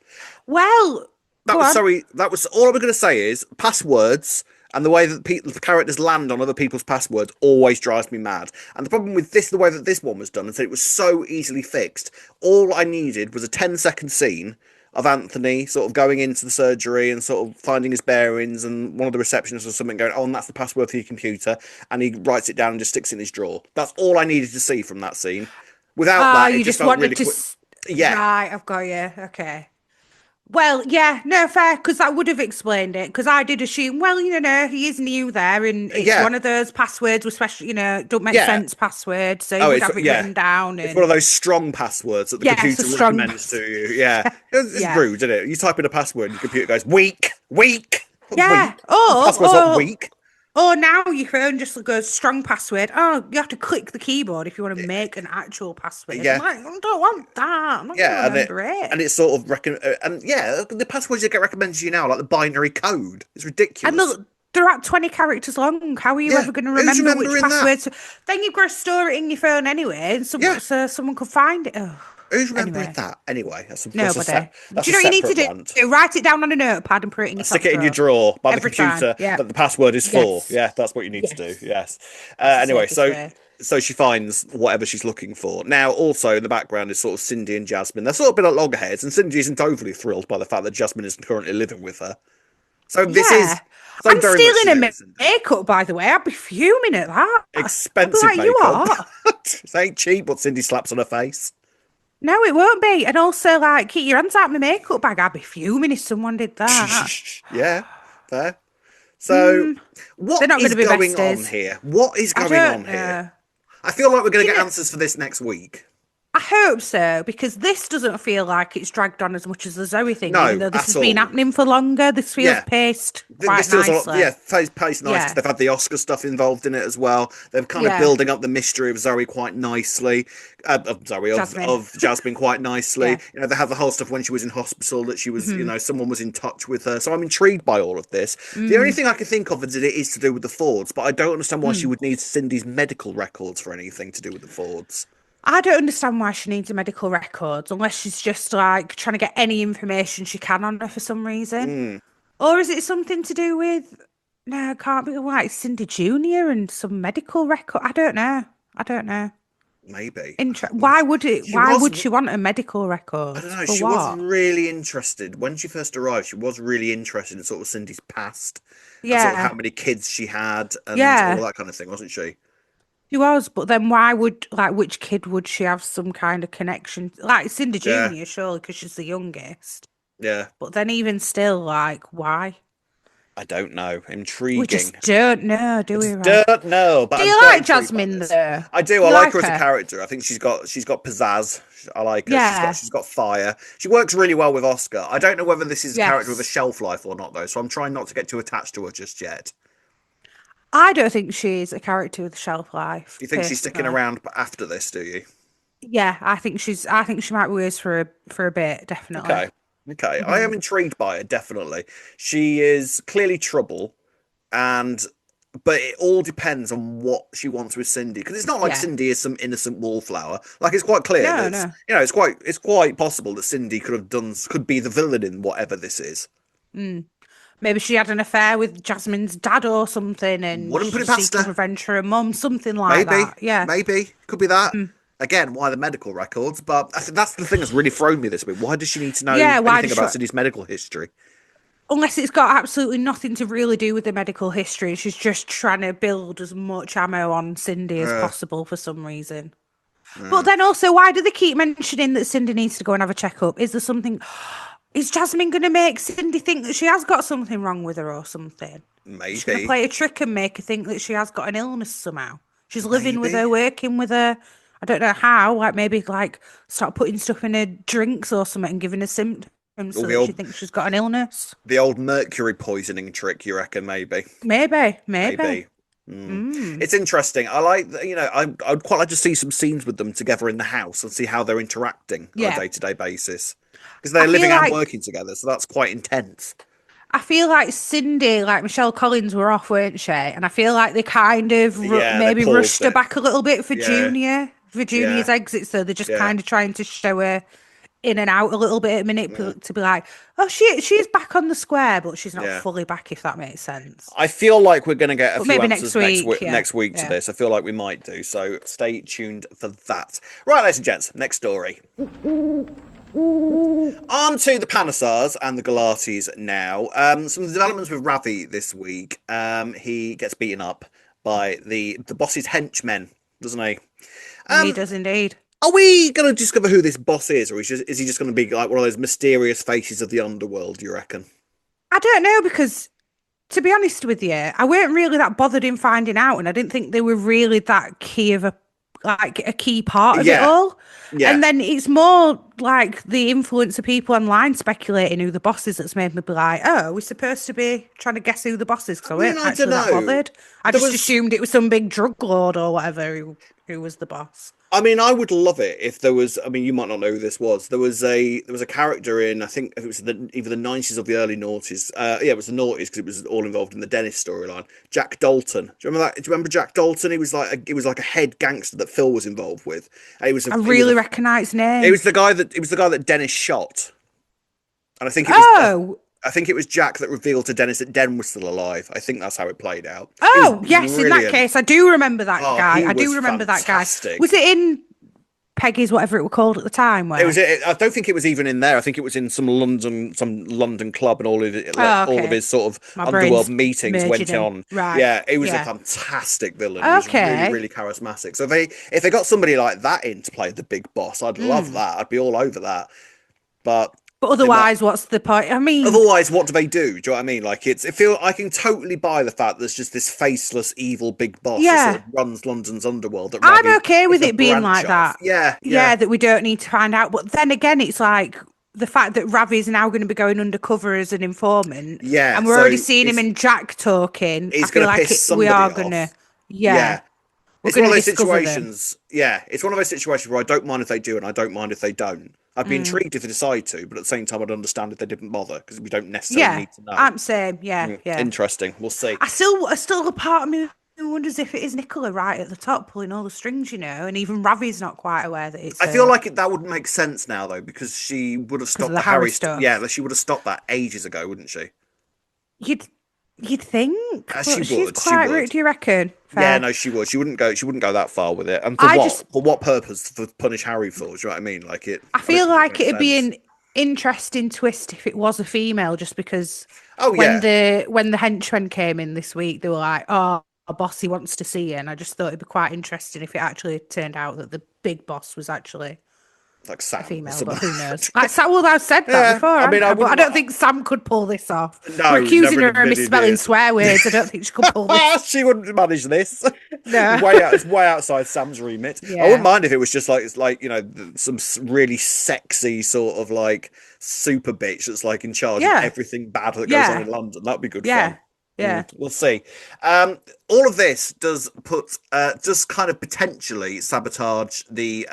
Well, That go was on. sorry. That was all I'm going to say is passwords and the way that the characters land on other people's passwords always drives me mad. And the problem with this, the way that this one was done, is that it was so easily fixed. All I needed was a 10-second scene of Anthony sort of going into the surgery and sort of finding his bearings, and one of the receptionists or something going, oh, and that's the password for your computer, and he writes it down and just sticks it in his drawer. That's all I needed to see from that scene. Without Ah, that, it you just just felt wanted really to. quick. Yeah, Right, I've got you. Okay. Well, yeah, no, fair, because that would have explained it. Because I did assume, well, he is new there, and it's yeah, one of those passwords, especially, don't make yeah. sense password, so he Oh, would it's have it yeah. written down, It's one of and those strong passwords that the yeah, it's a computer strong. recommends to you. Yeah, it's Yeah, rude, isn't it? You type in a password, and your computer goes weak, weak, yeah. weak. The password's not weak. Now your phone just goes strong password. Oh, you have to click the keyboard if you want to make an actual password. I'm Yeah, like, I don't want that. I'm not going to yeah, remember it. and it's sort of and yeah, the passwords that get recommended to you now, like the binary code, it's And ridiculous. they're at 20 characters long. How are you Yeah, ever going to who's remember which remembering that? passwords? Then you've got to store it in your phone anyway, and Yeah, so someone could find it. Oh, who's remembering anyway, that? Anyway, nobody. that's Do a you know what you need to separate do? rant. Write it down on a notepad and put it in your Stick top it in your drawer drawer by the every time. computer Yeah. that the password is for. Yes. Yeah, that's what you need to do. Yes. Yes. That's the Anyway, safest so way. she finds whatever she's looking for. Now, also in the background is sort of Cindy and Jasmine. They're sort of a bit at loggerheads, and Cindy isn't overly thrilled by the fact that Jasmine is currently living with her. So this Yeah. is so And very much to stealing do a with Cindy. makeup, by the way, I'd be fuming at that. I'd be Expensive like, you makeup. are? It ain't cheap what Cindy slaps on her face. No, it won't be. And also, like, keep your hands out of my makeup bag. I'd be fuming if someone did that. Yeah, fair. So, Mm, what they're not going is to be going on besties. here? What is I going don't on here? know. I feel like we're going Do to you get know? answers for this next week. I hope so, because this doesn't feel like it's dragged on as much as the Zoe thing, even No, though this at has been all. happening for longer. This feels Yeah, paced quite this feels a lot. nicely. Yeah, paced nice because Yeah, they've had the Oscar stuff involved in it as well. They're kind of yeah. building up the mystery of Zoe quite nicely. Of Zoe Jasmine. of Jasmine quite nicely. Yeah. You know, they have the whole stuff when she was in hospital that she was, you Hmm. know, someone was in touch with her. So I'm intrigued by all of this. The only Mm, thing I can think of is that it is to do with the Fords, but I don't understand why she mm. would need Cindy's medical records for anything to do with the Fords. I don't understand why she needs a medical records unless she's just like trying to get any information she can on her for some reason. Mm, Or is it something to do with, no, it can't be like Cindy Jr. and some medical record? I don't know. I don't know. maybe. Why would it? She Why was would she want a medical I don't record know. for She was what? really interested when she first arrived. She was really interested in sort of Cindy's past and sort of how Yeah, many kids she had and all yeah, that kind of thing, wasn't she? she was. But then why would like which kid would she have some kind of connection? Like Cindy Yeah, Junior, surely, because she's the youngest. yeah. But then even still, like why? I don't know. We Intriguing. just don't know, I do we, just Rob? don't know, but Do I'm you quite like intrigued by Jasmine this. though? I do. I You like like her as a her? character. I think she's got pizzazz. I like her. Yeah. She's got fire. She works really well with Oscar. I don't know whether this is a character with a Yes. shelf life or not though, so I'm trying not to get too attached to her just yet. I don't think she's a character with a shelf life, Do you think she's sticking personally. around after this? Do you? Yeah, I think she's. I think she might be with us for a bit, definitely. Okay. Okay. I Hmm. am intrigued by it, definitely. She is clearly trouble, and but it all depends on what she wants with Cindy. Because it's not like Yeah. Cindy is some innocent wallflower. Like it's quite clear No, that no. you know, it's quite possible that Cindy could be the villain in whatever this is. Mm. Maybe she had an affair with Jasmine's dad or something, and Wouldn't put it she's past seeking her. revenge for her mum, something like Maybe, that. Yeah. maybe could be that. Mm. Again, why the medical records? But I think that's the thing that's really thrown me this week. Why does she need to know Yeah. Why anything does she? about Cindy's medical history? Unless it's got absolutely nothing to really do with the medical history, she's just trying to build as much ammo on Cindy as Uh, possible for some reason. But uh, then also, why do they keep mentioning that Cindy needs to go and have a checkup? Is there something? Is Jasmine going to make Cindy think that she has got something wrong with her or something? She's going to maybe, play a trick and make her think that she has got an illness somehow. She's living with maybe. her, working with her. I don't know how. Like maybe like start putting stuff in her drinks or something and giving her symptoms All so the that she old thinks she's got an illness. the old mercury poisoning trick, you reckon? Maybe, Maybe, maybe. maybe. Mm. Mm. It's interesting. I like, you know, I'd quite like to see some scenes with them together in the house and see how they're interacting on a Yeah. day-to-day basis because I they're feel living and like working together, so that's quite intense. I feel like Cindy, like Michelle Collins, were off, weren't she? And I feel like they kind of Yeah, they maybe paused rushed her it. back a little bit Yeah, For yeah, Junior's exit. So they're just yeah. kind of trying to show her in and out a little bit at a minute Mm, to be like, oh, she's back on the square, but she's not yeah. fully back, if that makes sense. I feel like we're going to get a But few maybe next answers next week, week, yeah, next week to yeah. this. I feel like we might do. So stay tuned for that. Right, ladies and gents, next story. On to the Panasars and the Galatis now. Some developments with Ravi this week. He gets beaten up by the boss's henchmen, doesn't he? He Um, does indeed. are we going to discover who this boss is, or is he just going to be like one of those mysterious faces of the underworld? Do you reckon? I don't know because, to be honest with you, I weren't really that bothered in finding out, and I didn't think they were really that key of a key part of it Yeah, all. yeah. And then it's more like the influence of people online speculating who the boss is that's made me be like, oh, we're supposed to be trying to guess who the boss is because I I mean, weren't I don't actually that know. bothered. I There just was assumed it was some big drug lord or whatever who was the boss. I mean, I would love it if there was. I mean, you might not know who this was. There was a character in, I think it was either the 90s or the early noughties. Yeah, it was the noughties because it was all involved in the Dennis storyline. Jack Dalton. Do you remember that? Do you remember Jack Dalton? He was like a head gangster that Phil was involved with. And I really recognise he name. was the guy that Dennis shot. And Oh, I think it was Jack that revealed to Dennis that Den was still alive. I think that's how it played out. It was oh, yes. In that brilliant. case, I do remember that Oh, guy. he I was do remember that guy. Was fantastic. it in Peggy's, whatever it was called at the time? It Where? was. I don't think it was even in there. I think it was in some London club, and Oh, all of okay. his sort of My underworld brain's meetings merging went in. on. Right. Yeah, he was a Yeah. fantastic villain. He was really, Okay. really charismatic. So if they got somebody like that in to play the big boss, I'd love Mm. that. I'd be all over that. But But they might. otherwise, what's the point? I mean, Otherwise, what do they do? Do you know what I mean? Like I can totally buy the fact there's just this faceless, evil big boss that sort yeah. of runs London's underworld that I'm Ravi okay is with a it being branch like of. that. Yeah, Yeah, yeah, that we don't need to find out. But then again, it's like the fact that Ravi's now going to be going undercover as an informant, yeah. and we're already So seeing him he's and Jack talking. I he's feel gonna like piss we somebody are gonna, off. yeah, Yeah. we're It's one gonna of those discover them. situations. Yeah, it's one of those situations where I don't mind if they do, and I don't mind if they don't. I'd be Mm. intrigued if they decide to, but at the same time, I'd understand if they didn't bother because we don't necessarily Yeah, need to know. I'm same. Yeah, yeah. Interesting. We'll see. I still a part of me who wonders if it is Nicola right at the top pulling all the strings, and even Ravi's not quite aware that it's I feel her like that would make sense now, though, because she would have because of stopped the the Harry Yeah, stuff. she would have stopped that ages ago, wouldn't she? You'd you'd think, She but she's would. She quite would. rude. Do you reckon? Yeah, Fair. no, she would. She wouldn't go. She wouldn't go that far with it. And for I what? just For what purpose? For punish Harry for? Do you know what I mean? Like it. I I don't feel think it like makes it'd be sense. an interesting twist if it was a female, just because Oh when yeah. the henchmen came in this week, they were like, "Oh, a bossy wants to see you," and I just thought it'd be quite interesting if it actually turned out that the big boss was actually Like a Sam or female. But something. who knows? Like Sam, well, I've said that Yeah. before, I mean, haven't I I? But I wouldn't. don't think Sam could pull this off. We're No, accusing never her in a of million misspelling years. swear words. I don't think she could pull this. She wouldn't manage this. No. Way out. It's way outside Sam's remit. I wouldn't Yeah. mind if it was just like it's like some really sexy sort of like super bitch that's like in charge of Yeah. everything bad that goes on Yeah. in London. That'd be good Yeah. fun. Yeah. We'll see. All of this does kind of potentially sabotage the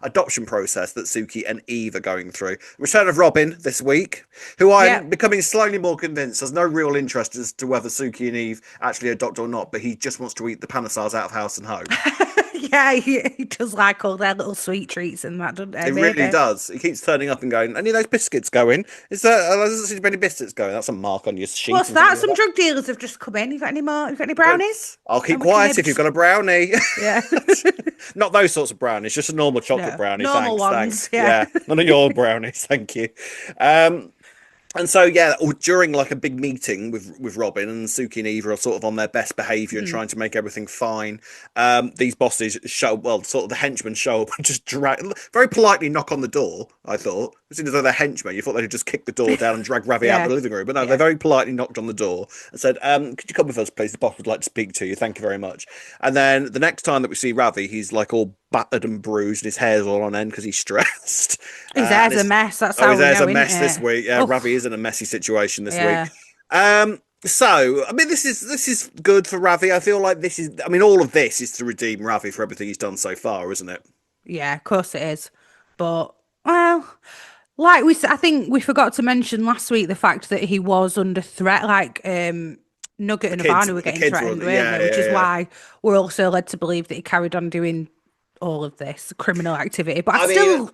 adoption process that Suki and Eve are going through. Return of Robin this week, who Yeah. I'm becoming slightly more convinced has no real interest as to whether Suki and Eve actually adopt or not, but he just wants to eat the Panasars out of house and home. Yeah, he does like all their little sweet treats and that, doesn't he? It really Maybe. does. He keeps turning up and going, any of those biscuits going? There doesn't seem to be any biscuits going. That's a mark on your sheet What's in front that? of your Some drug dealers have just come in. You got any more? You got any desk. brownies? I'll keep And we can quiet maybe if you've just got a brownie. yeah, Not those sorts of brownies, just a normal chocolate no, brownie. normal Thanks, ones. thanks. Yeah, Yeah, none of your brownies, thank you. Um, and so yeah, during like a big meeting with Robin and Suki and Eva are sort of on their best behaviour and mm. trying to make everything fine. These bosses show sort of the henchmen show up and just very politely knock on the door. I thought, as soon as they're henchmen, you thought they'd just kick the door down and drag Ravi out of yeah, the living room, but no, they yeah, very politely knocked on the door and said, "Could you come with us, please? The boss would like to speak to you. Thank you very much." And then the next time that we see Ravi, he's like all battered and bruised, and his hair's all on end because he's stressed. his And hair's a it's mess. That's Oh, how his we hair's know, a isn't mess this it? week. Yeah, Oh, Ravi is in a messy situation this week. yeah, So I mean, this is good for Ravi. I feel like this is. I mean, all of this is to redeem Ravi for everything he's done so far, isn't it? yeah. Of course it is. But well, like we said, I think we forgot to mention last week the fact that he was under threat. Like Nugget The and kids, Ivana were the getting kids were. threatened, weren't Yeah, they? Which yeah, is yeah. why we're also led to believe that he carried on doing all of this criminal activity. But I I mean, still,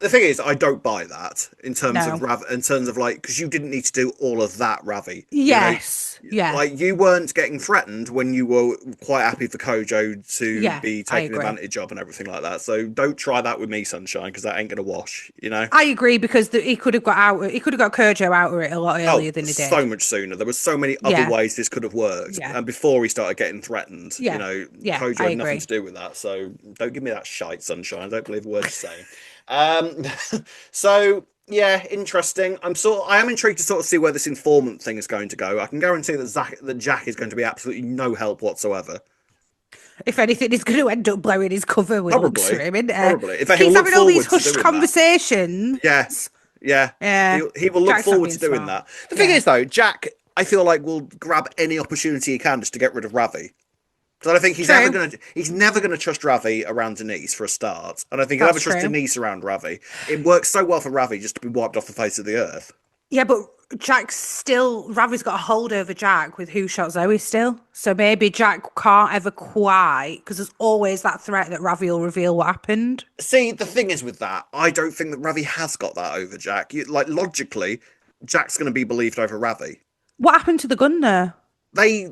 the thing is, I don't buy that in terms of no. Rav, in terms of like, because you didn't need to do all of that, Ravi. Yes. Yeah. Like you weren't getting threatened when you were quite happy for Kojo to Yeah. be I taken agree. advantage of and everything like that. So don't try that with me, sunshine, because that ain't gonna wash. I agree because he could have got out. He could have got Kojo out of it a lot Oh, earlier than he so did. much sooner. There were so many other Yeah. ways this could have worked, Yeah. and before he started getting threatened, Yeah. Yeah. Kojo I had nothing agree. to do with that. So don't give me that shite, sunshine. I don't believe a word you're saying. So yeah, interesting. I am intrigued to sort of see where this informant thing is going to go. I can guarantee that Jack is going to be absolutely no help whatsoever. If anything, he's going to end up blowing his cover with looks for Probably, him, isn't it? probably. In fact, he'll Keeps look having all these forward to hushed doing that. conversations. Yes, yeah. Yeah. He will look Jack's not forward being to doing smart. that. The thing Yeah. is, though, Jack, I feel like will grab any opportunity he can just to get rid of Ravi. Because I don't think True. he's never gonna trust Ravi around Denise for a start. And I think he'll That's never trust true. Denise around Ravi. It works so well for Ravi just to be wiped off the face of the earth. Yeah, but Ravi's got a hold over Jack with who shot Zoe still. So maybe Jack can't ever quite, because there's always that threat that Ravi will reveal what happened. See, the thing is with that, I don't think that Ravi has got that over Jack. Like logically, Jack's gonna be believed over Ravi. What happened to the gun there? They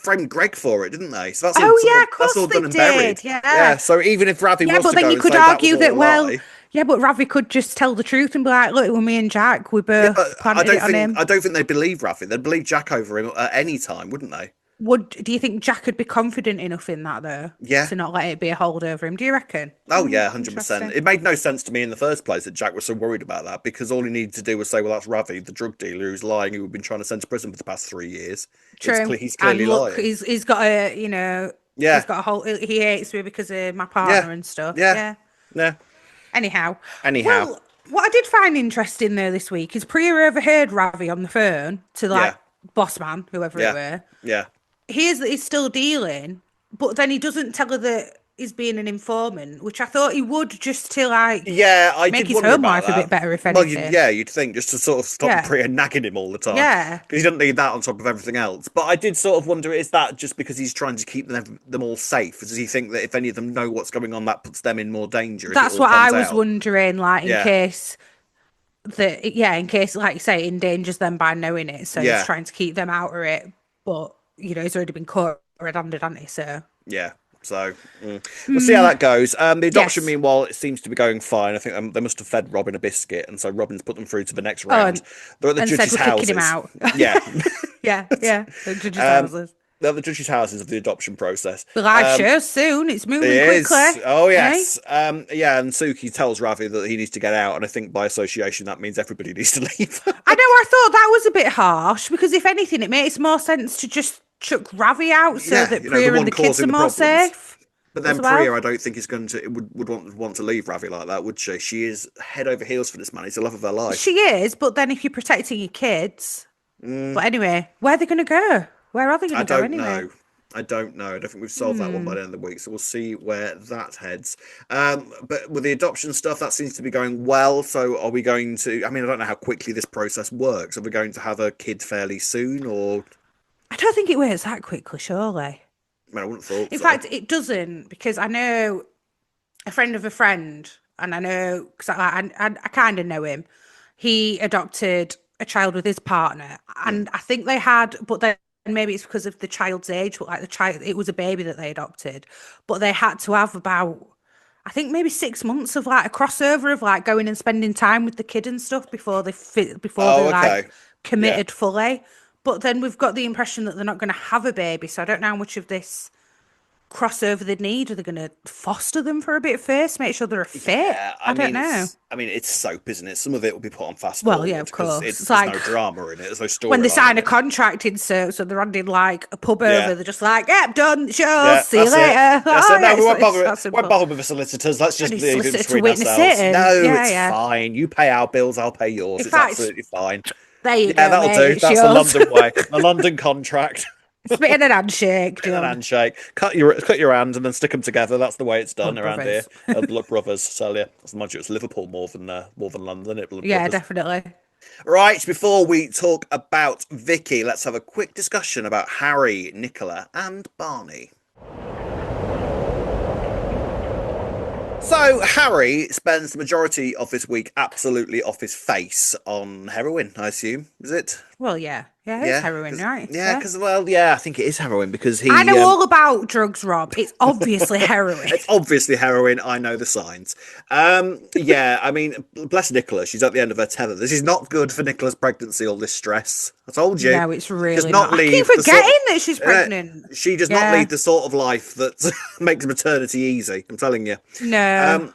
framed Greg for it, didn't they? So Oh yeah, of that's course all they done and buried. did. Yeah. Yeah. So even if Ravi Yeah, was but to then go you and could say that was argue all that, a well, lie, yeah, but Ravi could just tell the truth and be like, look, it was me and Jack. We yeah, but both planted it on him. I don't think they believe Ravi. They'd believe Jack over him at any time, wouldn't they? Do you think Jack would be confident enough in that though Yeah. to not let it be a hold over him? Do you reckon? Oh yeah, 100%. Interesting. It made no sense to me in the first place that Jack was so worried about that because all he needed to do was say, "Well, that's Ravi, the drug dealer who's lying, who we've been trying to send to prison for the past 3 years. True. He's clearly And look, lying." he's got a, he's Yeah, got a whole, he hates me because of my yeah, partner and stuff. yeah, Yeah. yeah. Anyhow, Anyhow, well, what I did find interesting though this week is Priya overheard Ravi on the phone to like yeah, boss man, whoever it yeah, were. yeah. Hears that he's still dealing, but then he doesn't tell her that he's being an informant, which I thought he would just to like Yeah, I make did his wonder home about life a bit that. better, if Well, anything. yeah, you'd think just to sort of stop Yeah. Priya nagging him all the time Yeah. because he doesn't need that on top of everything else. But I did sort of wonder: is that just because he's trying to keep them all safe? Does he think that if any of them know what's going on, that puts them in more danger if it That's all what I comes was out? wondering, like Yeah, in case, like you say, it endangers them by knowing it. So he's yeah, trying to keep them out of it. But, he's already been caught red-handed, hasn't he? So, yeah. So we'll see how that goes. The adoption, yes. meanwhile, it seems to be going fine. I think they must have fed Robin a biscuit, and so Robin's put them through to the next Oh, round. They're at the and said judges' we're kicking him houses. out. Yeah, Yeah, yeah. The judge's um, houses. they're at the judges' houses of the adoption process. The live show soon. It's It moving quickly. is. Oh Eh? yes. Yeah, and Suki tells Ravi that he needs to get out, and I think by association that means everybody needs to leave. I know, I thought that was a bit harsh because if anything, it makes more sense to just chuck Ravi out so Yeah, that the Priya and one the kids causing are the more problems. safe But as then well. Priya, I don't think is going to would want to leave Ravi like that, would she? She is head over heels for this man. He's the love of her life. She is, but then if you're protecting your kids. But anyway, where are they going to go? Where are they going I to go don't anyway? know. I don't know. I don't think we've solved that one by the end of the week, so we'll see where that heads. But with the adoption stuff, that seems to be going well. So are we going to? I mean, I don't know how quickly this process works. Are we going to have a kid fairly soon, or? I don't think it works that quickly, surely. I mean, I wouldn't have thought In so. fact, it doesn't because I know a friend of a friend, and I know because I kind of know him. He adopted a child with his partner, Mm. and I think they had, but then maybe it's because of the child's age. But like the child, it was a baby that they adopted, but they had to have about, I think maybe 6 months of like a crossover of like going and spending time with the kid and stuff before they Oh, like okay. Yeah. committed fully. But then we've got the impression that they're not going to have a baby, so I don't know how much of this crossover they need. Are they going to foster them for a bit first, make sure they're a fit? Yeah, I don't know. I mean, it's soap, isn't it? Some of it will be put on fast Well, yeah, forward of because course. It's there's no like drama in it. There's no when they storyline sign in a it. contract in so they're handing like a pub Yeah, over. They're just like, yep, done, sure, yeah, see you that's it. later. Yeah, Oh, so yeah, no, we it's that won't simple. bother with the solicitors. Let's And just his leave it solicitor to between witness it, ourselves. and No, yeah, it's yeah. fine. You pay our bills, I'll pay yours. In It's fact, absolutely fine. there you Yeah, go, that'll mate. do. It's That's the yours. London way. The London contract. Spit in an handshake, And an done. handshake. Cut your hands and then stick them together. That's the way it's done Blood around here. brothers. Blood brothers. So yeah, mind you, it's Liverpool more than London. It Blood Yeah, brothers. definitely. Right, before we talk about Vicky, let's have a quick discussion about Harry, Nicola, and Barney. So, Harry spends the majority of this week absolutely off his face on heroin, I assume. Is it? Well, yeah. Yeah, it's Yeah. heroin, right? Yeah, because, well, yeah, I think it is heroin because I he. know all about drugs, Rob. It's obviously heroin. It's obviously heroin. I know the signs. Yeah, I mean, bless Nicola. She's at the end of her tether. This is not good for Nicola's pregnancy, all this stress. I told you. No, it's She does really not not. I keep lead the sort forgetting that she's pregnant. she does not Yeah. lead the sort of life that makes maternity easy. I'm telling you. No.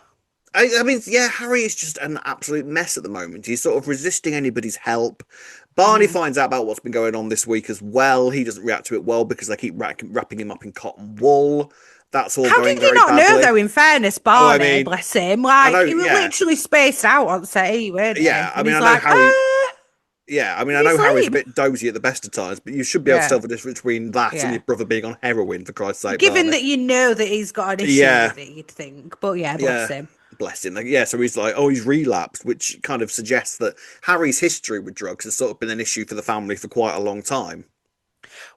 I mean, yeah, Harry is just an absolute mess at the moment. He's sort of resisting anybody's help. Barney finds out about what's been going on this week as well. He doesn't react to it well because they keep wrapping him up in cotton wool. That's all How going did he very not know, badly. though, in fairness, Oh, I Barney, mean, bless him? I Like, know, he was yeah. literally spaced out on set, weren't he? Yeah, I And mean, he's I know like, how he. Yeah, I mean, I Did he know Harry's a sleep? bit dozy at the best of times, but you should be able to tell Yeah, the difference between that and yeah. your brother being on heroin, for Christ's sake, Given Barney. that you know that he's got an issue Yeah, with it, you'd think. But yeah, bless yeah. him. Bless him. Like, yeah, so he's like, oh, he's relapsed, which kind of suggests that Harry's history with drugs has sort of been an issue for the family for quite a long time.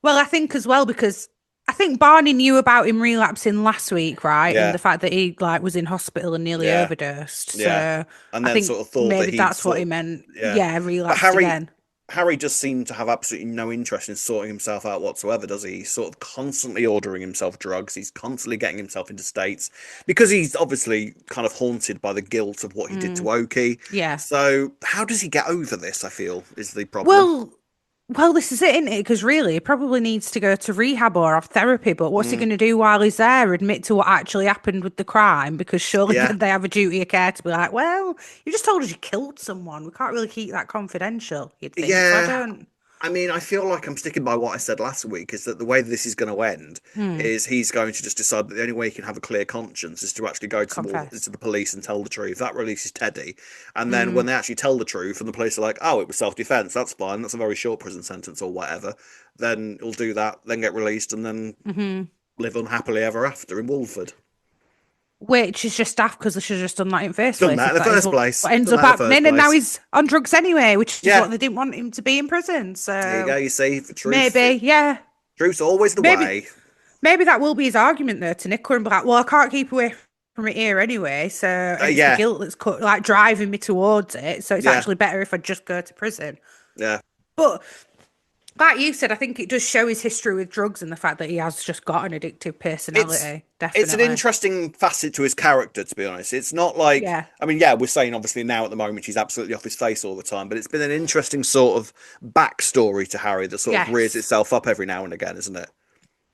Well, I think as well because I think Barney knew about him relapsing last week, right? And Yeah, the fact that he like was in hospital and nearly yeah, overdosed. yeah. So And I then think sort of thought that maybe he'd that's what sort he of, meant. yeah. Yeah, But relapsed again. Harry just seemed to have absolutely no interest in sorting himself out whatsoever, does he? He's sort of constantly ordering himself drugs. He's constantly getting himself into states because he's obviously kind of haunted by the guilt of what he did to Mm, Oki. yeah. So how does he get over this, I feel, is the problem. Well, well, this is it, isn't it? Because really, he probably needs to go to rehab or have therapy. But what's he Mm, going to do while he's there? Admit to what actually happened with the crime? Because surely yeah. then they have a duty of care to be like, well, you just told us you killed someone. We can't really keep that confidential, you'd think. So I Yeah, don't. I mean, I feel like I'm sticking by what I said last week is that the way this is going to end Hmm, is he's going to just decide that the only way he can have a clear conscience is to actually go to confess. the police and tell the truth. That releases Teddy. And then Hmm, when they actually tell the truth and the police are like, oh, it was self-defense, that's fine, that's a very short prison sentence or whatever, then he'll do that, then get released and then hmm. live unhappily ever after in Wolford. Which is just daft because they should have just done that in the first Done place that if in the that is first what place. ends Done up that in the first happening. And now place. he's on drugs anyway, which is Yeah, what they didn't want him to be in prison. there you So go. You see, for truth, maybe, yeah, truth's always the maybe. way. Maybe that will be his argument though to Nicola and be like, well, I can't keep away from it here anyway, so and it's the Yeah, guilt that's like driving me towards it. So it's yeah, actually better if I just go to prison. yeah. But like you said, I think it does show his history with drugs and the fact that he has just got an addictive it's personality. it's an Definitely. interesting facet to his character, to be honest. It's not like, Yeah. I mean, yeah, we're saying obviously now at the moment she's absolutely off his face all the time, but it's been an interesting sort of backstory to Harry that sort of rears Yes. itself up every now and again, isn't it?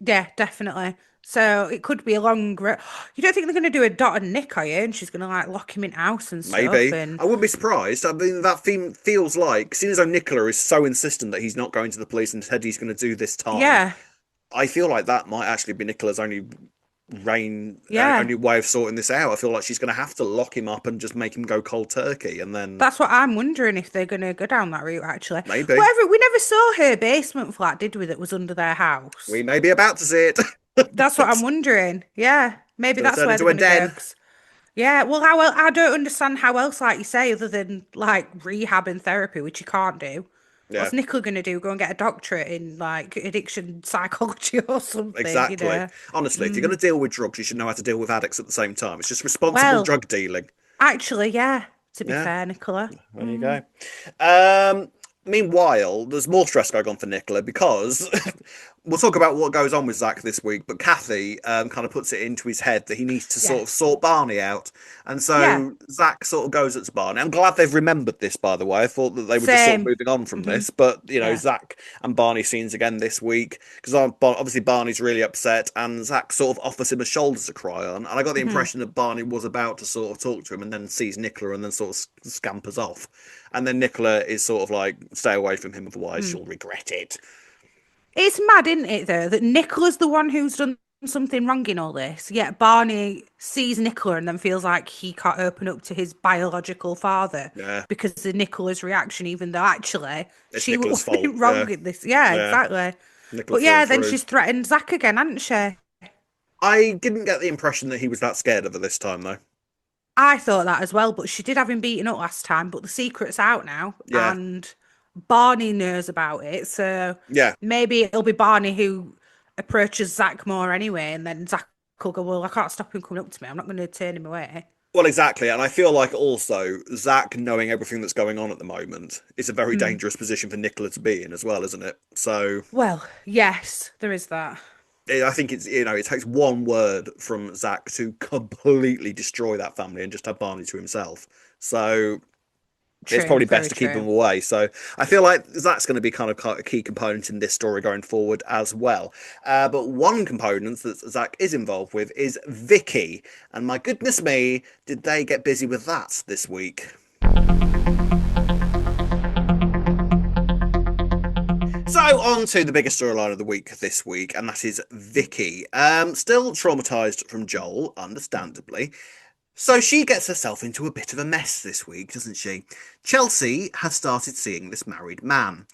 Yeah, definitely. So it could be a long. You don't think they're going to do a Dot and Nick, are you? And she's going to like lock him in house and stuff. Maybe. And I wouldn't be surprised. I mean, that theme feels like, seeing as though Nicola is so insistent that he's not going to the police and Teddy's going to do this time, yeah, I feel like that might actually be Nicola's yeah. only way of sorting this out. I feel like she's going to have to lock him up and just make him go cold turkey, and then That's what I'm wondering if they're going to go down that route, actually. maybe Whatever, we never saw her basement flat, did we, that was under their house? we may be about to see it. That's what I'm wondering. Yeah, maybe Gonna that's turn where they're into a going to go. den. 'Cause- yeah, well, I don't understand how else, like you say, other than like rehab and therapy, which you can't do. Yeah, What's Nicola going to do? Go and get a doctorate in like addiction psychology or something, you exactly. know? Honestly, if you're going Mm. to deal with drugs, you should know how to deal with addicts at the same time. It's just responsible Well, drug dealing. actually, yeah, to be Yeah, fair, Nicola. there you Mm. go. Um, Meanwhile, there's more stress going on for Nicola because we'll talk about what goes on with Zach this week, but Kathy kind of puts it into his head that he needs to sort Yeah, of sort Barney out. And yeah, so Zach sort of goes up to Barney. I'm glad they've remembered this, by the way. I thought that they were just sort of same. moving on from Hmm. this, but Yeah. Zach and Barney scenes again this week because obviously Barney's really upset and Zach sort of offers him a shoulder to cry on. And I got the Mhm. impression that Barney was about to sort of talk to him and then sees Nicola and then sort of scampers off. And then Nicola is sort of like, stay away from him, otherwise Mm. you'll regret it. It's mad, isn't it, though, that Nicola's the one who's done something wrong in all this, yet Barney sees Nicola and then feels like he can't open up to his biological father Yeah, because of Nicola's reaction, even though actually it's she Nicola's wasn't fault. wrong Yeah, in this. Yeah, yeah, exactly. Nicola But through yeah, and then through. she's threatened Zach again, hasn't she? I didn't get the impression that he was that scared of her this time, though. I thought that as well, but she did have him beaten up last time, but the secret's out now Yeah, and Barney knows about it. So yeah. maybe it'll be Barney who approaches Zach more anyway, and then Zach will go, well, I can't stop him coming up to me. I'm not going to turn him away. Well, exactly. And I feel like also Zach knowing everything that's going on at the moment is a very Hmm. dangerous position for Nicola to be in as well, isn't it? So Well, yes, there is that. I think it's, it takes one word from Zach to completely destroy that family and just have Barney to himself. So it's True, probably best very to keep him true. away. So I feel like that's going to be kind of a key component in this story going forward as well. But one component that Zach is involved with is Vicki. And my goodness me, did they get busy with that this week? So on to the biggest storyline of the week this week, and that is Vicky. Still traumatized from Joel, understandably. So she gets herself into a bit of a mess this week, doesn't she? Chelsea has started seeing this married man.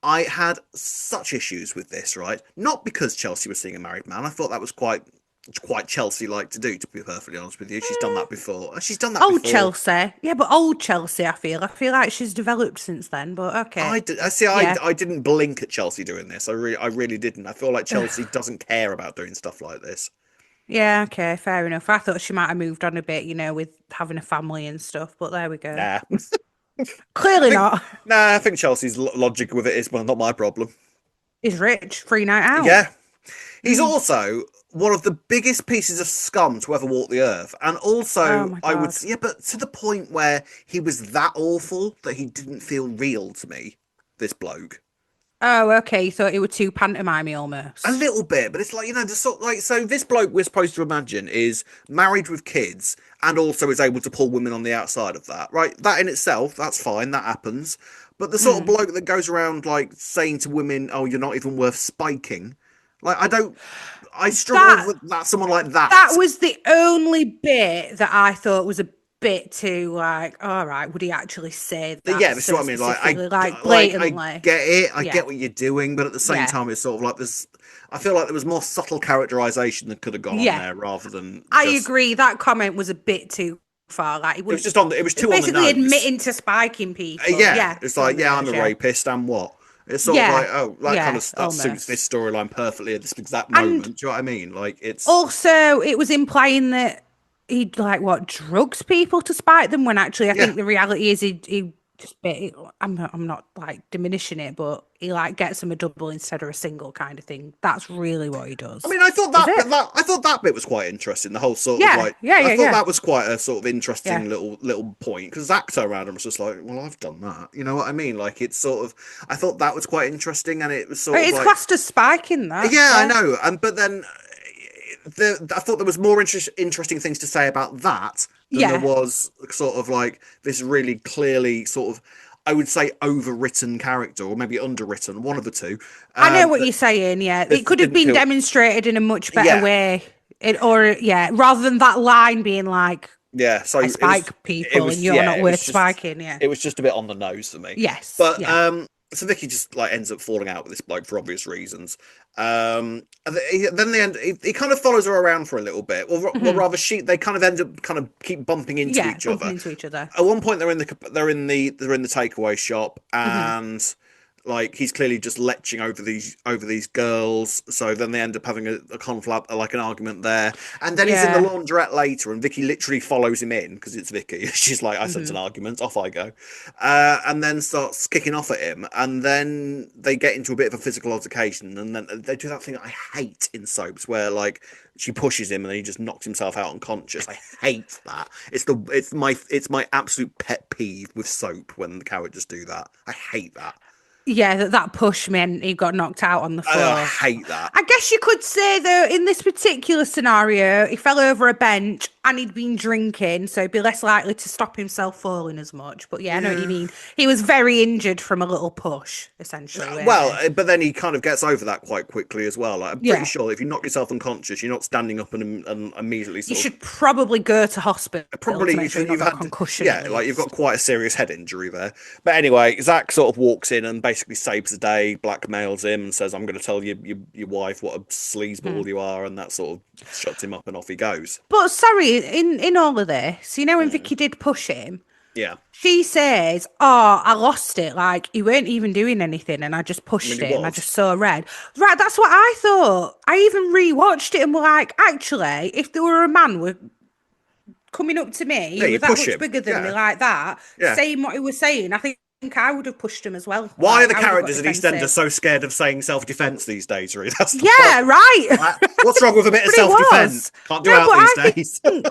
I had such issues with this, right? Not because Chelsea was seeing a married man. I thought that was quite Chelsea-like to do, to be perfectly honest with you. She's done that before. She's done that Old before. Chelsea. Yeah, but old Chelsea, I feel like she's developed since then, but okay. I see. Yeah. I didn't blink at Chelsea doing this. I really didn't. I feel like Chelsea doesn't care about doing stuff like this. Yeah, okay, fair enough. I thought she might have moved on a bit, with having a family and stuff, but there we go. Nah, I Clearly think not. nah. I think Chelsea's logic with it is well, not my problem. He's rich, free night out. Yeah, he's also one of the biggest pieces of scum to ever walk the earth. And Oh also, my I would, God. yeah, but to the point where he was that awful that he didn't feel real to me, this bloke. Oh, okay. So it were too pantomimey A almost. little bit, but it's like, the sort like, so this bloke we're supposed to imagine is married with kids and also is able to pull women on the outside of that, right? That in itself, that's fine, that happens. But the sort of Mm. bloke that goes around like saying to women, oh, you're not even worth spiking. Like, I struggle That with that, someone like that that. was the only bit that I thought was a bit too like, all right, would he actually say that Yeah, this is so what I mean. specifically, like I blatantly? get it. I Yeah. get what you're doing, but at the same Yeah. time, it's sort of like this. I feel like there was more subtle characterization that could have gone on Yeah. there rather than I just. agree. That comment was a bit too far. Like, he It was wouldn't. just on. It was It's too on the basically nose. admitting to spiking people. Yeah, Yeah, it's it's on like, the yeah, I'm nose. a Yeah. rapist, and what? It's sort of like, Yeah. oh, Yeah. that suits this Almost. storyline perfectly at this exact And moment. Do you know what I mean? Like, it's also, it was implying that he like what drugs people to spite them when actually I yeah. think the reality is he just I'm not like diminishing it, but he like gets them a double instead of a single kind of thing. That's really what he I does. mean, I thought Is it? I thought that bit was quite interesting. The whole sort of Yeah, like, yeah, I yeah, thought yeah, that was quite a sort of yeah. interesting little point because Zach turned around and was just like, "Well, I've done that." You know what I mean? Like, it's sort of, I thought that was quite interesting, and it was sort of It's like, classed as spiking that. yeah, I Yeah, know, and but then I thought there was more interesting things to say about that than there yeah. was sort of like this really clearly sort of. I would say overwritten character, or maybe underwritten, one of the two. I know what That you're saying. Yeah, it that could have didn't been feel, demonstrated in a much better yeah, way. Or yeah, rather than that line being like, yeah, so "I spike it people and was you're yeah, not worth spiking." Yeah. it was just a bit on the nose for me. Yes. But Yeah. so Vicky just like ends up falling out with this bloke for obvious reasons. And then they end. He kind of follows her around for a little bit. Well, Mhm. rather they kind of end up kind of keep bumping into Yeah, each bumping other. into each other. At one point, they're in the takeaway shop, Hmm. and like he's clearly just leching over these girls. So then they end up having a conflab, like an argument there. And then he's in the Yeah. laundrette later, and Vicky literally follows him in because it's Vicky. She's like, "I sense Hmm. an argument. Off I go," and then starts kicking off at him. And then they get into a bit of a physical altercation, and then they do that thing I hate in soaps, where like she pushes him and he just knocks himself out unconscious. I hate that. It's my absolute pet peeve with soap when the characters do that. I hate that. Yeah, that push meant he got knocked out on the I floor. hate that. I guess you could say though, in this particular scenario, he fell over a bench and he'd been drinking, so he'd be less likely to stop himself falling as much. But yeah, I know what you Yeah. mean. He was very injured from a little push, essentially, weren't Well, he? but then he kind of gets over that quite quickly as well. Like, I'm pretty Yeah. sure if you knock yourself unconscious, you're not standing up and immediately You sort of should probably go to hospital to probably make sure you've not you've got a had concussion yeah, at like you've got least. quite a serious head injury there. But anyway, Zach sort of walks in and basically saves the day, blackmails him, and says, "I'm going to tell your wife what a Hmm. sleazeball you are," and that sort of shuts him up, and off he goes. But sorry, in all of this, when Mm, Vicky did push him, yeah, she says, "Oh, I lost it. Like he weren't even doing anything, and I just I mean pushed he him. I was. just saw red." Right, that's what I thought. I even rewatched it and were like, actually, if there were a man with coming up to me Yeah, who you was that push much him. bigger than me Yeah, like that, yeah. saying what he was saying, I think I would have pushed him as well. Why are Like the I would have got characters in EastEnders defensive. so scared of saying self-defense these days, Ree? That's the point. Yeah, right. What's wrong with a bit of But it self-defense? was. Can't do No, out but these I days. think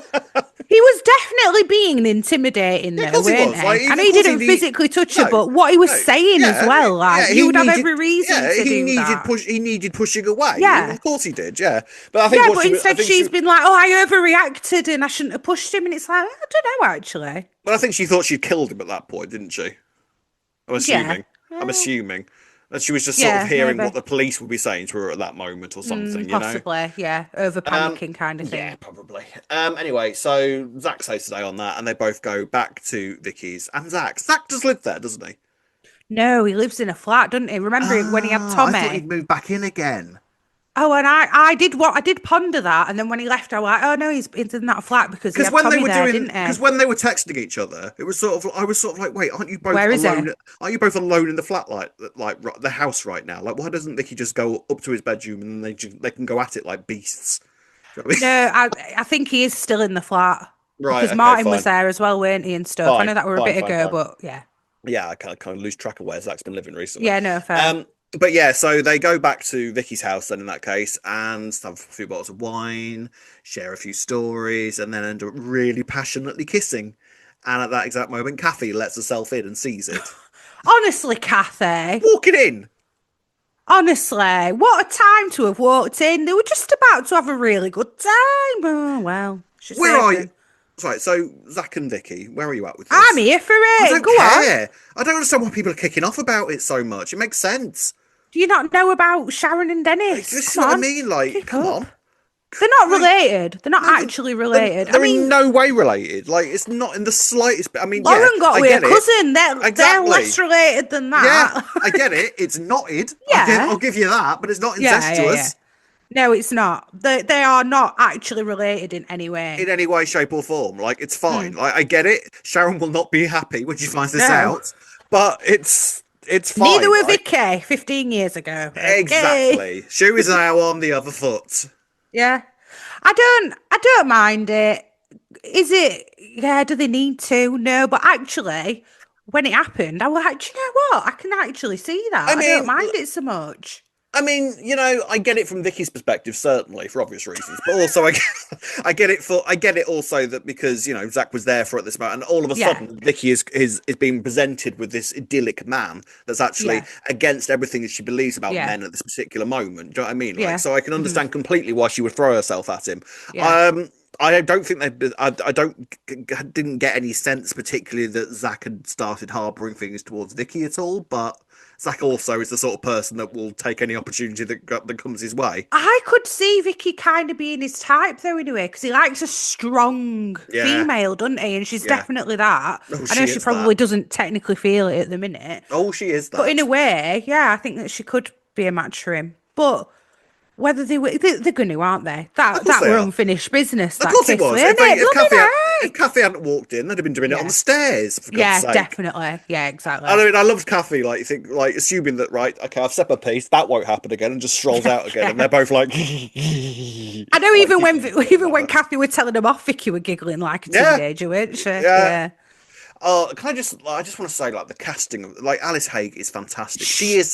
he was definitely being intimidating, Yeah, of though, course he weren't was. Like, he? I know of he course he didn't need. physically touch her, No, but what he was no. saying as Yeah, well, like yeah. you would have every reason to He do needed that. push. He needed pushing away. Yeah. Of course he did. Yeah, but I think Yeah, what but she. I instead think she. she's been like, "Oh, I overreacted and I shouldn't have pushed him," and it's like, I don't know, actually. But I think she thought she'd killed him at that point, didn't she? I'm Yeah. assuming. I'm assuming. And she was just sort of Yeah, hearing what maybe. the police would be saying to her at that moment or something, you know? Possibly, yeah. Over Um, panicking kind of yeah, thing. probably. Anyway, so Zach says today on that, and they both go back to Vicky's and Zach. Zach does live there, doesn't he? No, he lives in a flat, doesn't he? Remember when he had Ah, I thought he'd Tommy? moved back in again. Oh, and I did ponder that, and then when he left, I was like, oh no, he's in that flat because he Because had when they Tommy were there, doing, didn't because he? when they were texting each other, it was sort of, I was sort of like, wait, aren't you both Where is he? alone? Aren't you both alone in the flat, the house right now? Like, why doesn't Vicky just go up to his bedroom and they can go at it like beasts? Do you know what No, I think he is still in the flat I mean? Right. because Okay. Martin was Fine. there as well, weren't he, and stuff. I Fine. know that were a Fine. bit Fine. ago, Fine. but yeah, Yeah, I kind of lose track of where Zach's been living recently. yeah, no, fair. Um, but yeah, so they go back to Vicky's house then in that case and have a few bottles of wine, share a few stories, and then end up really passionately kissing. And at that exact moment, Kathy lets herself in and sees it. Honestly, Kathy, Walking in. honestly, what a time to have walked in. They were just about to have a really good time. Oh well, she Where saved are you? them. Right, so Zach and Vicky, where are you at with I'm this? here for I it. don't Go on. care. I don't understand why people are kicking off about it so much. It makes sense. Do you not know about Sharon and Like, Dennis? this is Come what I on, mean. Like, kick come up. on. They're not Like, related. They're not no, actually related. I they're in mean, no way related. Like, it's not in the slightest. I mean, yeah, Lauren got I with her get it. cousin. They're less Exactly. related than Yeah, that. I get it. It's knotted. Yeah, I'll give you that, but it's not yeah, yeah, yeah. incestuous No, it's not. They are not actually related in any way. in any way, shape, or form. Like, it's fine. Mm, Like, I get it. Sharon will not be happy when she finds this no. out, but it's Neither fine, were right? Vicky 15 years ago. Okay. Exactly. Shoe is now on the other foot. Yeah. I don't mind it. Is it yeah, do they need to? No, but actually, when it happened, I was like, do you know what? I can actually see I that. I don't mean, mind it so much. I get it from Vicky's perspective, certainly for obvious reasons, but also I get it also that because Zach was there for it at this moment, and all of a Yeah, sudden Vicky is being presented with this idyllic man that's actually yeah, against everything that she believes about yeah, men at this particular moment. Do you know what I mean? Like, yeah, so I can hmm understand completely why she would throw herself at him. yeah. Um, I don't think I don't didn't get any sense particularly that Zach had started harboring things towards Vicky at all, but. Zach also is the sort of person that will take any opportunity that comes his way. I could see Vicky kind of being his type though, in a way, because he likes a strong Yeah, female, doesn't he? And she's yeah. definitely that. Oh, I know she she is that. probably doesn't technically feel it at the minute, Oh, she is but in that. a way, yeah, I think that she could be a match for him. But whether they're going to, aren't they? Of That course that they were are. unfinished business. Of That course it kiss, was. weren't it? If Bloody Kathy hadn't walked in, they'd have been doing it on the right. stairs, for God's Yeah, sake. definitely. Yeah, exactly. I mean, I loved Kathy, like, you think, like, assuming that, right, okay, I've set my piece, that won't happen again, and just strolls out again, and Yeah. they're both like, I know like, even when giggling to one even when another. Kathy were telling him off, Vicky were giggling like a Yeah, teenager, weren't she? yeah. Yeah. I just want to say, like, the casting of, like, Alice Haig is fantastic.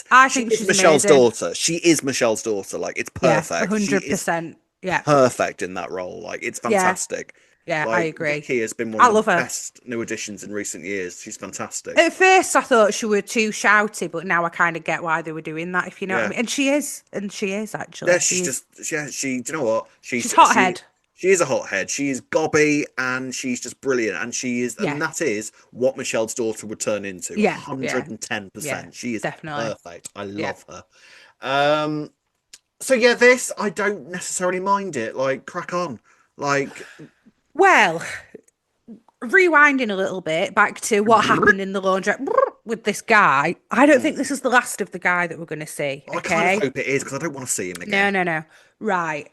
I She think is she's Michelle's amazing. daughter. She is Michelle's daughter. Like, it's Yeah, perfect. She is 100%. Yeah. perfect in that role. Like, it's Yeah. fantastic. Yeah, I Like, agree. Vicky has been one I of the love her. best new additions in recent years. She's fantastic. At first, I thought she were too shouty, but now I kind of get why they were doing that, if you know what I Yeah. mean. And she is Yeah, actually. she's She is. just yeah, do you know what? She's hothead. She is a hothead. She is gobby and she's just brilliant. Yeah. And that is what Michelle's daughter would turn into. Yeah. Yeah. Yeah. 110%. She is Definitely. perfect. I Yeah. love her. Um so yeah, this I don't necessarily mind it. Like, crack on. Like, Well, rewinding a little bit back to what happened in the laundrette with this guy. I don't think this is the last of the guy that we're going to see. I kind of Okay. hope it is because I don't want to see him No, again. no, no. Right.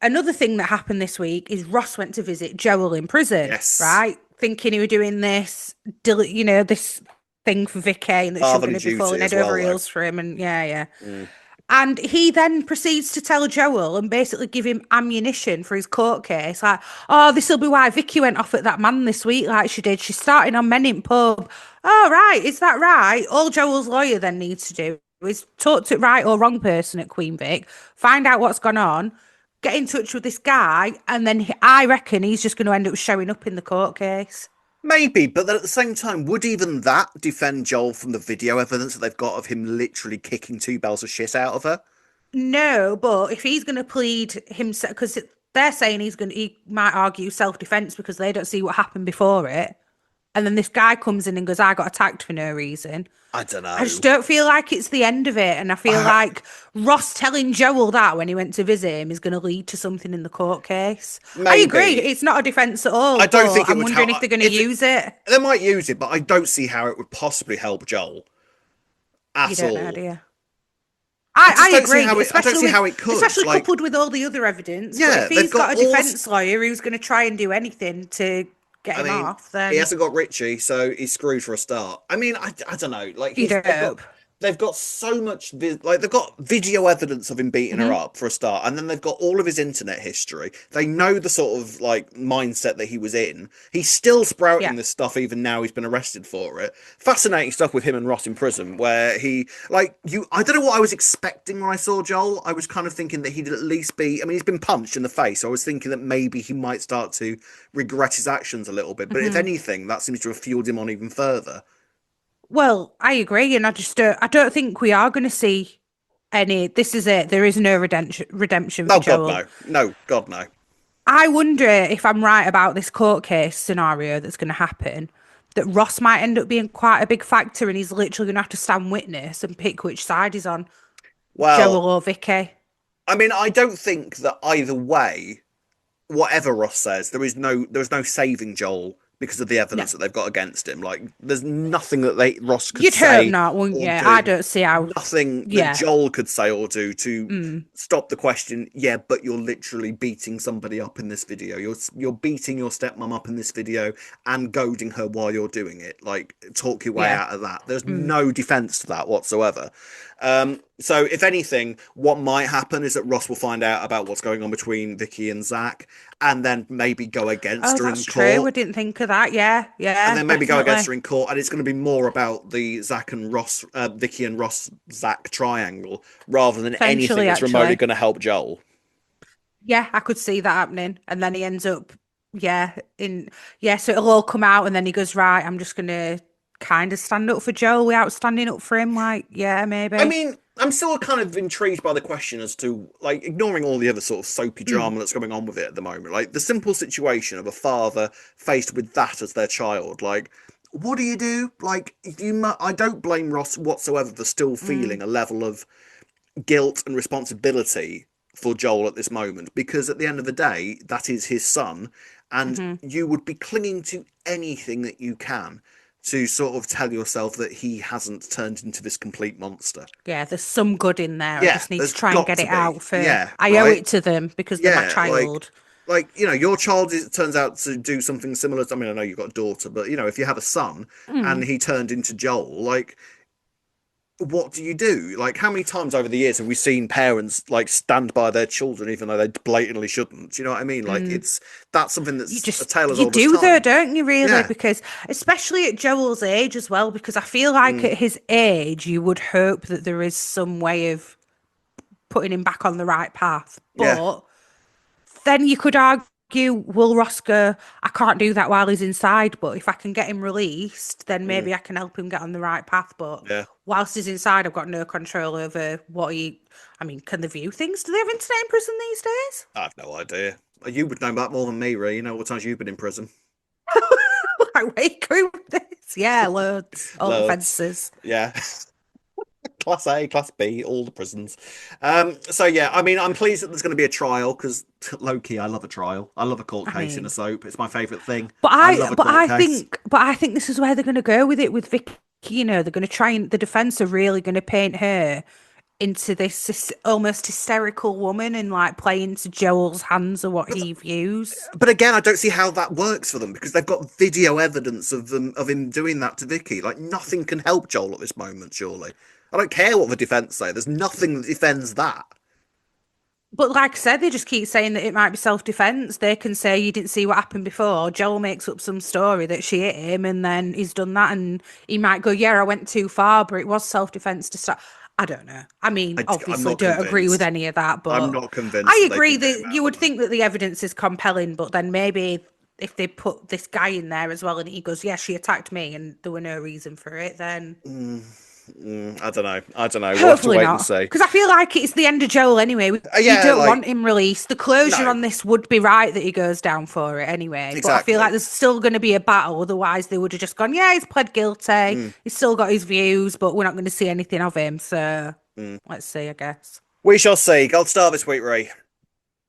Another thing that happened this week is Ross went to visit Joel in prison, Yes. right? Thinking he was doing this, this thing for Vicky and that she was going Fatherly to be duty falling as head over well, though. heels for him. And yeah, yeah. Mm. And he then proceeds to tell Joel and basically give him ammunition for his court case. Like, oh, this will be why Vicky went off at that man this week, like she did. She's starting on men in pub. Oh, right. Is that right? All Joel's lawyer then needs to do is talk to right or wrong person at Queen Vic, find out what's gone on, get in touch with this guy, and then I reckon he's just going to end up showing up in the court case. Maybe, but then at the same time, would even that defend Joel from the video evidence that they've got of him literally kicking two bells of shit out of her? No, but if he's going to plead himself, because they're saying he might argue self defense because they don't see what happened before it. and then this guy comes in and goes, I got attacked for no reason. I don't I just know. don't feel like it's the end of it. And I feel I, like Ross telling Joel that when he went to visit him is going to lead to something in the court case. I agree. maybe. It's not a defense at all, I don't but think it I'm would help. wondering if they're going to If use it. they might use it, but I don't see how it would possibly help Joel You at don't know, all. do you? I just I don't see agree, how it. I don't see how it could. especially Like, coupled with all the other evidence. But if yeah, they've he's got got a all. defense lawyer who's going to try and do anything to get I him mean, off, he then hasn't got Richie, so he's screwed for a start. I mean, I don't know. Like you'd hope. they've got so much like they've got video evidence of him beating her Hmm. up for a start, and then they've got all of his internet history. They know the sort of like mindset that he was in. He's still Yeah. sprouting this stuff even now he's been arrested for it. Fascinating stuff with him and Ross in prison, where he like you. I don't know what I was expecting when I saw Joel. I was kind of thinking that he'd at least be. I mean, he's been punched in the face. So I was thinking that maybe he might start to regret his actions a little bit. But if Hmm. anything, that seems to have fueled him on even further. Well, I agree, and I don't think we are going to see any. This is it. There is no redemption for Oh God, Joel. no, no, God, no. I wonder if I'm right about this court case scenario that's going to happen. That Ross might end up being quite a big factor, and he's literally going to have to stand witness and pick which side he's on, Well, Joel or Vicky. I mean, I don't think that either way, whatever Ross says, there is no saving Joel because of the No, evidence that they've got against him. Like, there's nothing that Ross could you'd hope say not, wouldn't or you? I do, don't see how. nothing that Yeah. Joel could say or do to Mm. stop the question. Yeah, but you're literally beating somebody up in this video. You're beating your stepmom up in this video and goading her while you're doing it. Like, talk your way Yeah. out of that. There's Mm. no defense to that whatsoever. So if anything, what might happen is that Ross will find out about what's going on between Vicky and Zack, and then maybe go against Oh, her that's in true. I court, didn't think of that. Yeah. and Yeah. then maybe go against Definitely. her in court, and it's going to be more about the Zack and Ross, Vicky and Ross Zack triangle rather than anything Potentially, that's remotely actually. going to help Joel. Yeah, I could see that happening. And then he ends up, yeah, so it'll all come out and then he goes, right, I'm just gonna kind of stand up for Joel without standing up for him. Like, yeah, I maybe. mean, I'm still kind of intrigued by the question as to, like, ignoring all the other sort of soapy Mm, drama that's going on with it at the moment. Like, the simple situation of a father faced with that as their child. Like, what do you do? Like, I don't blame Ross whatsoever for still mm, feeling a level of guilt and responsibility for Joel at this moment, because at the end of the day, that is his son, and hmm. you would be clinging to anything that you can to sort of tell yourself that he hasn't turned into this complete monster. Yeah, there's some good in there. I Yeah, just need to there's try and got get to it be. out for, Yeah, I owe right. it to them because they're my Yeah, child. your child turns out to do something similar to, I mean, I know you've got a daughter, but if you have a son and Mm. he turned into Joel, like, what do you do? Like, how many times over the years have we seen parents like stand by their children even though they blatantly shouldn't? Do you know what I mean? Like, Mm. that's something You that's a just tale as you old as do though, time. don't you really? Yeah. Because especially at Joel's age as well, because I feel like Mm, at his age you would hope that there is some way of putting him back on the right path. yeah. But then you could argue, will Roscoe, I can't do that while he's inside, but if I can get him released, then Mm, maybe I can help him get on the right path. But yeah. whilst he's inside, I've got no control over I mean, can they view things? Do they have internet in prison these days? I have no idea. You would know that more than me, Ray. You know what times you've been in prison. Like, wait, agree with this? Yeah, loads. All the Loads. fences. Yeah. Class A, Class B, all the prisons. So yeah, I mean, I'm pleased that there's going to be a trial because low key, I love a trial. I love a court I case in a mean, soap. It's my favourite thing. I love a court case. but I think this is where they're going to go with it with Vicky. You know, they're going to try and the defense are really going to paint her into this almost hysterical woman and like play into Joel's hands or what But he views. but again, I don't see how that works for them because they've got video evidence of him doing that to Vicky. Like nothing can help Joel at this moment. Surely, I don't care what the defense say. There's nothing that defends that. But like I said, they just keep saying that it might be self-defense. They can say you didn't see what happened before. Joel makes up some story that she hit him and then he's done that and he might go, yeah, I went too far, but it was self-defense to start. I don't know. I mean, I'm obviously not don't agree with convinced. any of that, I'm but not convinced I that they agree can get him that out you of would that. think that the evidence is compelling, but then maybe if they put this guy in there as well and he goes, yeah, she attacked me and there were no reason for it, then Mm, I don't know. I don't know. We'll have to Hopefully wait and not. see. Because I feel like it's the end of Joel anyway. We Yeah, don't like want him released. The closure no, on this would be right that he goes down for it anyway. But I feel like exactly. there's still going to be a battle. Otherwise, they would have just gone, yeah, he's pled guilty. Mm, He's still got his views, but we're not going to see anything of him. So mm. let's see, I guess. We shall see. Gold star this week, Ray.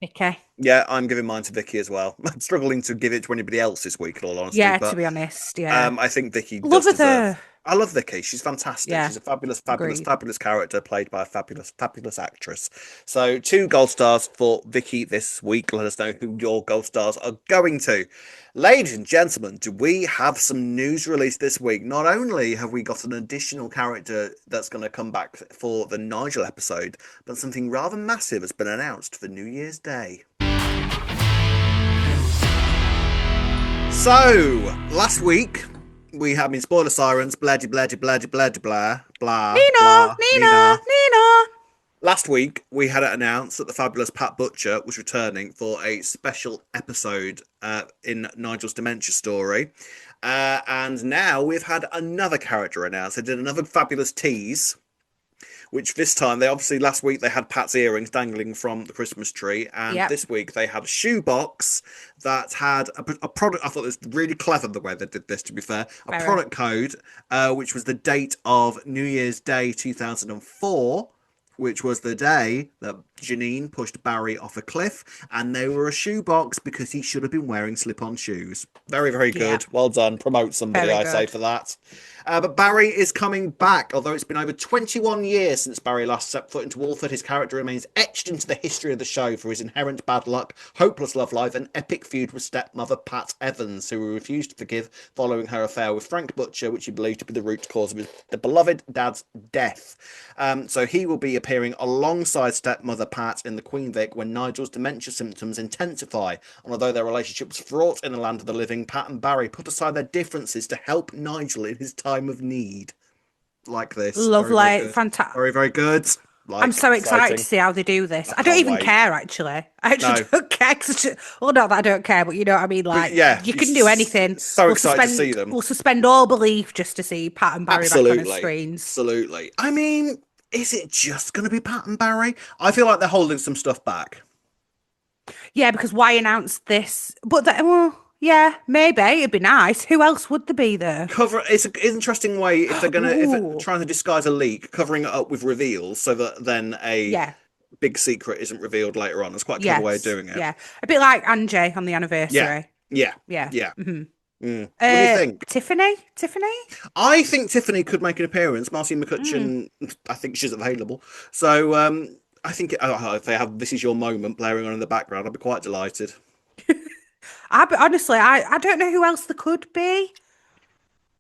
Okay. Yeah, I'm giving mine to Vicky as well. I'm struggling to give it to anybody else this week, in all honesty, Yeah, to but be honest. Yeah. I think Vicky Love does her deserve. though. I love Vicky. She's fantastic. Yeah. She's a fabulous, fabulous, Agreed. fabulous character played by a fabulous, fabulous actress. So, two gold stars for Vicky this week. Let us know who your gold stars are going to. Ladies and gentlemen, do we have some news released this week? Not only have we got an additional character that's going to come back for the Nigel episode, but something rather massive has been announced for New Year's Day. So, last week, we had spoiler sirens, blah, blah, blah, blah, blah, blah, Nina, blah, Nina, Nina. Nina. Last week, we had it announced that the fabulous Pat Butcher was returning for a special episode in Nigel's dementia story. And now we've had another character announced. They did another fabulous tease, which this time last week they had Pat's earrings dangling from the Christmas tree, and Yep. this week they had a shoebox that had a product. I thought it was really clever the way they did this, to be fair. A Very. product code, which was the date of New Year's Day 2004, which was the day that Janine pushed Barry off a cliff, and they were a shoebox because he should have been wearing slip-on shoes. Very, very good. Yeah. Well done. Promote somebody, Very I say, good. for that. But Barry is coming back, although it's been over 21 years since Barry last set foot into Walford. His character remains etched into the history of the show for his inherent bad luck, hopeless love life, and epic feud with stepmother Pat Evans, who he refused to forgive following her affair with Frank Butcher, which he believed to be the root cause of the beloved dad's death. So he will be appearing alongside stepmother Pat in the Queen Vic when Nigel's dementia symptoms intensify. And although their relationship was fraught in the land of the living, Pat and Barry put aside their differences to help Nigel in his time of need. Like this. Lovely. Fantastic. Very, very good. I'm so excited to see how they do this. I don't even care, actually. I actually don't care. Well, not that I don't care, but you know what I mean? Like, yeah, you can do anything. So excited to see them. We'll suspend all belief just to see Pat and Barry back on the screens. Absolutely. I mean, is it just going to be Pat and Barry? I feel like they're holding some stuff back. Yeah, because why announce this? But, well, yeah, maybe. It'd be nice. Who else would there be there? It's an interesting way if they're trying to disguise a leak, covering it up with reveals so that then big secret isn't revealed later on. It's quite a clever way of doing it. Yeah, a bit like Angie on the anniversary. Yeah. Mm-hmm. What do you think? Tiffany? I think Tiffany could make an appearance. Marcy McCutcheon, I think she's available. So I think if they have "This Is Your Moment" blaring on in the background, I'd be quite delighted. Honestly, I don't know who else there could be.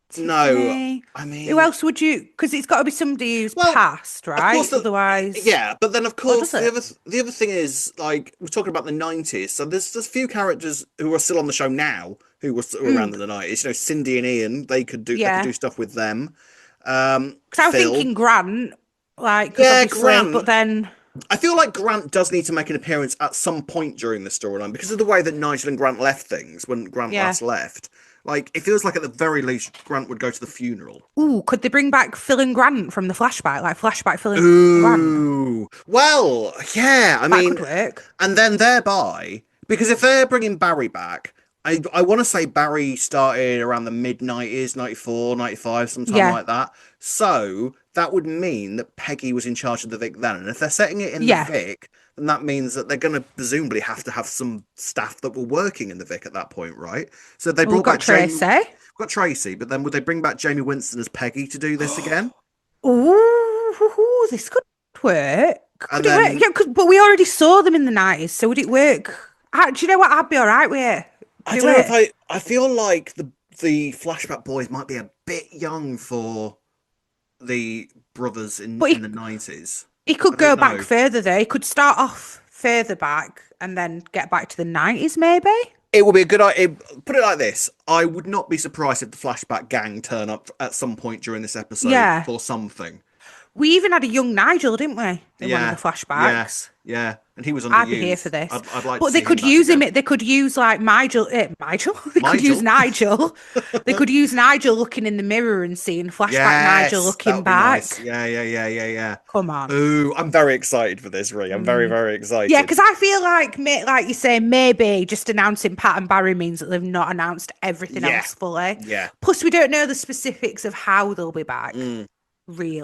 Tiffany. No, I mean, who else would you? Because it's got to be somebody who's passed, right? Otherwise, yeah. But then, of course, the other thing is, like, we're talking about the '90s, so there's a few characters who are still on the show now who were around in the '90s. You know, Cindy and Ian, they could do stuff with them. Because I was thinking Grant, like, Grant, but then. I feel like Grant does need to make an appearance at some point during the storyline because of the way that Nigel and Grant left things when Grant last left. Like, it feels like at the very least Grant would go to the funeral. Ooh, could they bring back Phil and Grant from the flashback? Like, flashback Phil and Grant? Ooh. Well, yeah, I mean... That could work. And then thereby... Because if they're bringing Barry back, I want to say Barry started around the mid-90s, 94, 95, sometime like that. So, that would mean that Peggy was in charge of the Vic then. And if they're setting it in the Vic... then that means that they're going to presumably have to have some staff that were working in the Vic at that point, right? So they brought back Tracy. Got Tracy, but then would they bring back Jamie Winston as Peggy to do this again? Ooh, this could work. Could it work? Yeah, but we already saw them in the 90s, so would it work? Do you know what? I'd be all right with it. I don't know if I feel like the flashback boys might be a bit young for the brothers in the 90s. He could go back further though. He could start off further back and then get back to the 90s maybe. It would be a good idea. Put it like this. I would not be surprised if the flashback gang turn up at some point during this episode for something. We even had a young Nigel, didn't we, in one of the Yeah, yeah, flashbacks? yeah. And he was I'd be here for underused. this. I'd like to But they see him could back use him. again. They could use like Nigel. Nigel. They could use Nigel. Nigel. They could use Nigel looking in the mirror and seeing flashback Nigel Yes, that looking would be nice. back. Yeah, yeah, yeah, yeah, yeah. Come on. Ooh, I'm very excited for this, Ree. I'm very, Mm. very Yeah, excited. because I feel like, like you say, maybe just announcing Pat and Barry means that they've not announced everything Yeah, else fully. yeah. Plus, we don't know the specifics of how they'll be back. Mm.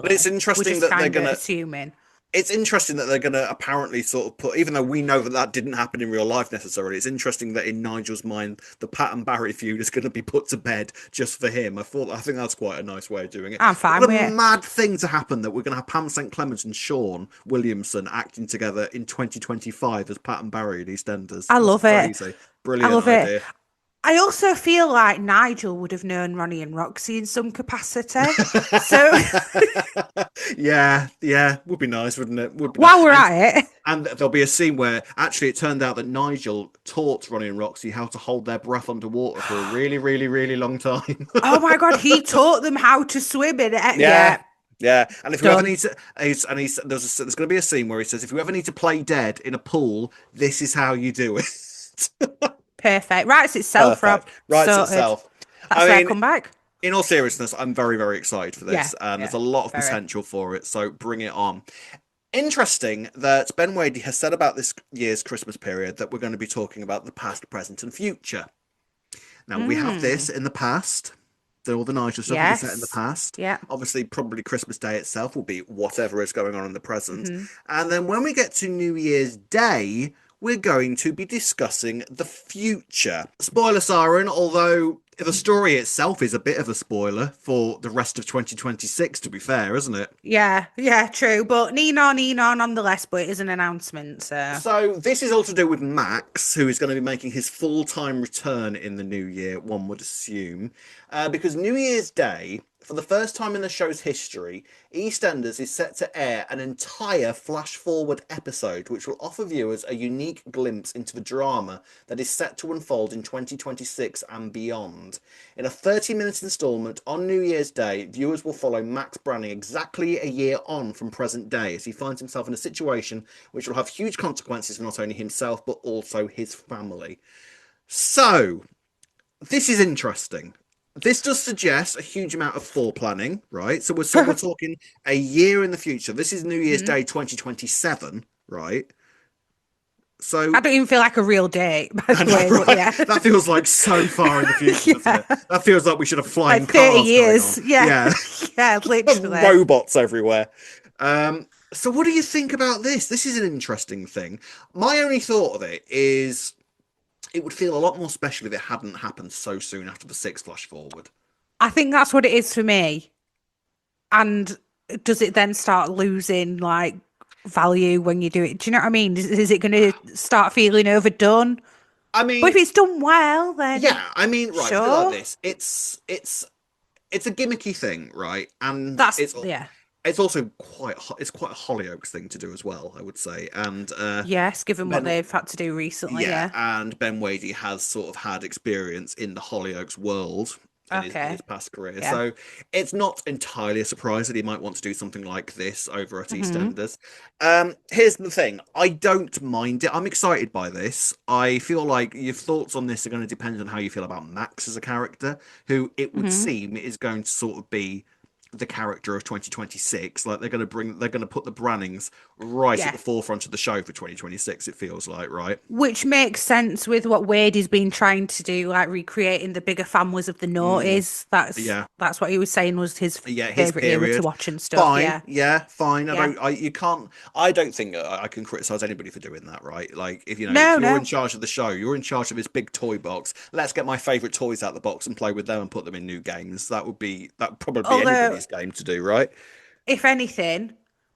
But it's Really, we're interesting just that they're kind of gonna. assuming. It's interesting that they're gonna apparently sort of put, even though we know that that didn't happen in real life necessarily. It's interesting that in Nigel's mind, the Pat and Barry feud is going to be put to bed just for him. I think that's quite a nice way of doing it. I'm What fine a with it. mad thing to happen that we're going to have Pam St. Clements and Sean Williamson acting together in 2025 as Pat and Barry in EastEnders. I That's love it. crazy. I Brilliant love it. idea. I also feel like Nigel would have known Ronnie and Roxy in some capacity. So Yeah, yeah, would be nice, wouldn't it? Would be nice. while we're at it, And there'll be a scene where actually it turned out that Nigel taught Ronnie and Roxy how to hold their breath underwater for a really, really, really long time. oh my God, he taught them how to swim in it. Yeah, Yeah, yeah. And if you ever done. need to, there's going to be a scene where he says, if you ever need to play dead in a pool, this is how you do it. Perfect. Writes itself, Rob. Perfect. Writes Sorted. itself. That's I their mean, comeback. in all seriousness, I'm very, very excited for Yeah, this, and there's yeah, a lot of very. potential for it. So bring it on. Interesting that Ben Wadey has said about this year's Christmas period that we're going to be talking about the past, present, and future. Now, we have Mm. this in the past. All the Nigel stuff will be set in the Yes. past. Yeah. Obviously, probably Christmas Day itself will be whatever is going on in the present. Hmm. And then when we get to New Year's Day, we're going to be discussing the future. Spoiler siren, although the story itself is a bit of a spoiler for the rest of 2026, to be fair, isn't it? Yeah, yeah, true. But Nino, nonetheless, but it is an announcement, so. So this is all to do with Max, who is going to be making his full-time return in the new year, one would assume, because New Year's Day, for the first time in the show's history, EastEnders is set to air an entire flash-forward episode, which will offer viewers a unique glimpse into the drama that is set to unfold in 2026 and beyond. In a 30-minute instalment on New Year's Day, viewers will follow Max Branning exactly a year on from present day as he finds himself in a situation which will have huge consequences for not only himself but also his family. So, this is interesting. This does suggest a huge amount of foreplanning, right? So we're talking a year in the future. This is New Year's Mhm. Day 2027, right? I So don't even feel like a real date, by I the know, way, but right? yeah. That feels like so far in the future, doesn't Yeah. it? That feels like we should have flying Like 30 cars going on. years. Yeah. Yeah. Yeah, literally. Robots everywhere. So what do you think about this? This is an interesting thing. My only thought of it is it would feel a lot more special if it hadn't happened so soon after the six flash forward. I think that's what it is for me. And does it then start losing like value when you do it? Do you know what I mean? Is it going to start feeling overdone? I But if mean, it's done well, then yeah, I mean, right, put it like sure. this. It's a gimmicky thing, right? And That's yeah. it's also it's quite a Hollyoaks thing to do as well, I would say. And Yes, given what Ben they've had to do recently, Yeah, yeah. and Ben Wadey has sort of had experience in the Hollyoaks world in Okay. his past career. Yeah. So it's not entirely a surprise that he might want to do something like this over at Hmm. EastEnders. Here's the thing. I don't mind it. I'm excited by this. I feel like your thoughts on this are going to depend on how you feel about Max as a character, who it would Hmm. seem is going to sort of be the character of 2026. Like they're going to put the Brannings right at Yeah. the forefront of the show for 2026, it feels like, right? Which makes sense with what Wade has been trying to do, like recreating the bigger families of the Mm, noughties. That's yeah. that's what he was saying was his Yeah, his favorite era to period. watch and stuff. Fine, Yeah, yeah, fine. yeah. You can't. I don't think I can criticize anybody for doing that, right? Like, if No, you're in no. charge of the show, you're in charge of this big toy box. Let's get my favorite toys out of the box and play with them and put them in new games. That would probably be Although, anybody's game to do, right? if anything,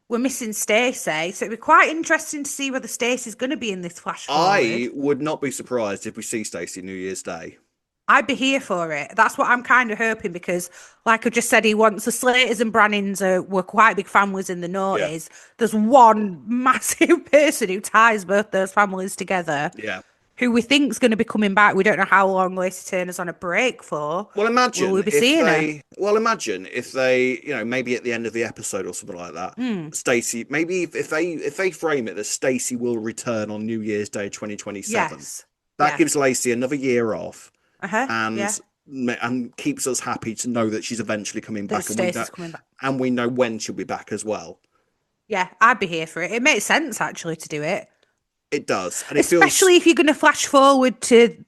we're missing Stacey, so it'd be quite interesting to see whether Stacey's going to be in this flash forward. I would not be surprised if we see Stacey New Year's Day. I'd be here for it. That's what I'm kind of hoping because, like I just said, he wants the Slaters and Brannings were quite big families in the Yeah, noughties. There's one massive person who ties both those families together. yeah. who we think's going to be coming back. We don't know how long Lacey Turner's on a break for. Well, Will we be seeing her? imagine if they, maybe at the end of the episode or something like that, Hmm. Stacey, maybe if they frame it that Stacey will return on New Year's Day 2027, Yes. that Yeah. gives Lacey another year off Uh-huh. Yeah. and keeps us happy to know that she's eventually coming That back, and we know, Stacey's coming back. when she'll be back as well. Yeah, I'd be here for it. It makes sense actually to do it. It does, and it feels. Especially if you're going to flash forward to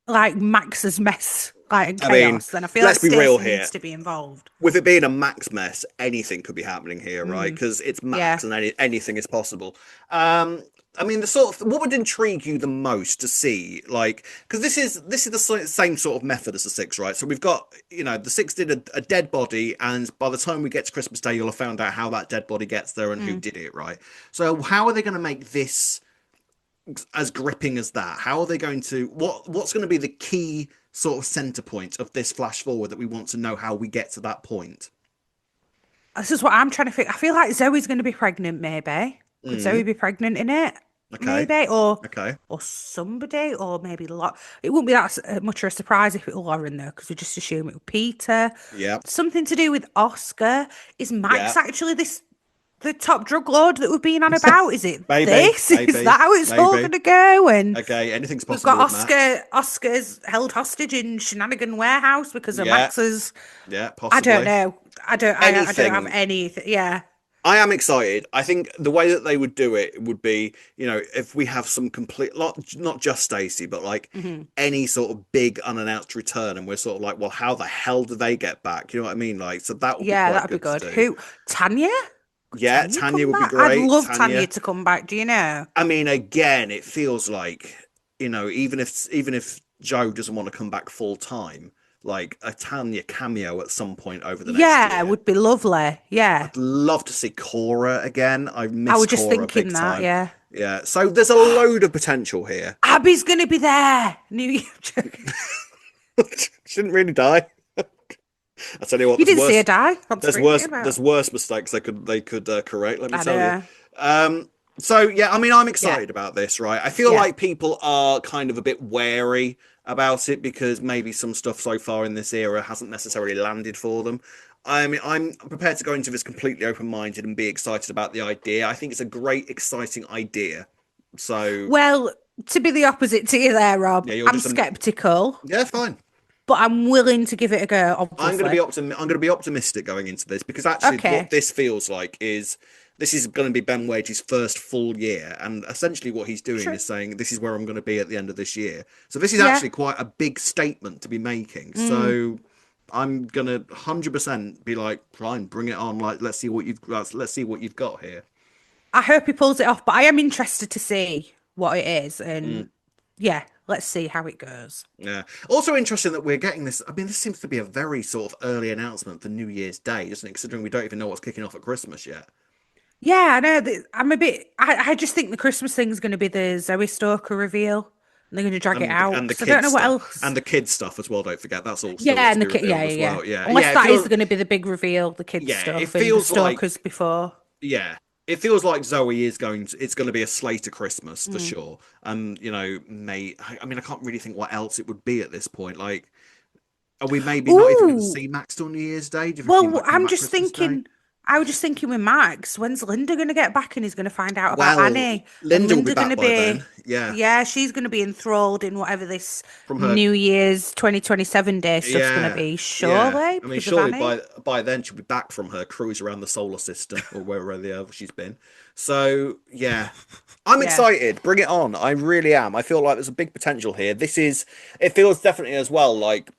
like Max's mess, like and I mean, chaos, then I feel like let's be real Stacey here. needs to be involved. With it being a Max mess, anything could be happening here, right? Because it's Yeah. Max, and anything is possible. I mean, what would intrigue you the most to see, like, because this is the same sort of method as the Six, right? So we've got, the Six did a dead body, and by the time we get to Christmas Day, you'll have found out how that dead body gets there and who did it, right? So how are they going to make this as gripping as that? How are they going to what's going to be the key sort of center point of this flash forward that we want to know how we get to that point? This is what I'm trying to think. I feel like Zoe's going to be pregnant, maybe. Could Zoe be pregnant in it? Okay. Maybe, Okay. or somebody, or maybe It wouldn't be that much of a surprise if it was Lauren though, because we just assume it was Peter. Yeah. Something to do with Oscar. Is Yeah. Max actually the top drug lord that we've been on about? Is it Maybe, this? maybe, Is that how it's all maybe. going to go? And Okay, anything's we've possible got with Max. Oscar's held hostage in Shenanigan Warehouse because of Yeah. Max's. Yeah, I don't possibly. know. I don't have Anything. anything. Yeah. I am excited. I think the way that they would do it would be, if we have some complete, not just Stacey, but like Hmm. any sort of big unannounced return, and we're sort of like, well, how the hell do they get back? You know what I mean? Like, so that would be Yeah, quite that'd be good to good. do. Who? Tanya? Could Yeah, Tanya Tanya come would be back? I'd great. love Tanya Tanya. to come back. Do you know? I mean, again, it feels like, even if Joe doesn't want to come back full time, like a Tanya cameo at some point over the next Yeah, it year. would be lovely. Yeah. I'd love to see Cora again. I I miss was just Cora thinking big that, time. yeah. Yeah, so there's a load of potential here. Abby's gonna be there. New Year. She didn't really die. I tell you what, You didn't see her die on there's screen, worse about. there's worse mistakes they could correct. Let me I tell you. know. So yeah, I mean, I'm Yeah. excited about this, right? I feel Yeah. like people are kind of a bit wary about it because maybe some stuff so far in this era hasn't necessarily landed for them. I mean, I'm prepared to go into this completely open-minded and be excited about the idea. I think it's a great, exciting idea. So Well, to be the opposite to you there, Rob, yeah, you're I'm just skeptical, yeah, fine. but I'm willing to give it a go, I'm going to obviously. I'm going to be optimistic going into this because actually, Okay. what this feels like is this is going to be Ben Wage's first full year, and essentially what he's doing Sure. is saying this is where I'm going to be at the end of this year. So this is Yeah. actually quite a big statement to be making. So I'm going to 100% be like, fine, bring it on. Like, let's see what you've got here. I hope he pulls it off, but I am interested to see what it is. And yeah, let's see how it goes. Yeah. Also interesting that we're getting this. I mean, this seems to be a very sort of early announcement for New Year's Day, doesn't it? Considering we don't even know what's kicking off at Christmas yet. Yeah, I know. I'm a bit. I just think the Christmas thing's going to be the Zoe Stalker reveal. And they're going to drag it out. And the 'Cause I don't kids know what stuff else. and the kids stuff as well. Don't forget that's all still Yeah, to and be the kid. Yeah, revealed as yeah, well. yeah. Yeah, Unless yeah. that is going to be the big reveal, the kids Yeah, stuff it and the feels like Stalkers before. yeah, it feels like Zoe is going to. It's going to be a Slater Christmas for Mm. sure. May I mean I can't really think what else it would be at this point. Like, are we maybe not even going to Ooh. see Max till New Year's Day? Do you think he Well, might come I'm back just Christmas Day? thinking. I was just thinking with Max, when's Linda going to get back and he's going to find out about Well, Annie? And Linda will be Linda going back to by then. be, Yeah, yeah, she's going to be enthralled in whatever this from her. New Year's 2027 day stuff's going to Yeah, be, yeah. surely, I mean, because of surely Annie. by then she'll be back from her cruise around the solar system or wherever the hell she's been. So yeah, I'm Yeah. excited. Bring it on. I really am. I feel like there's a big potential here. It feels definitely as well like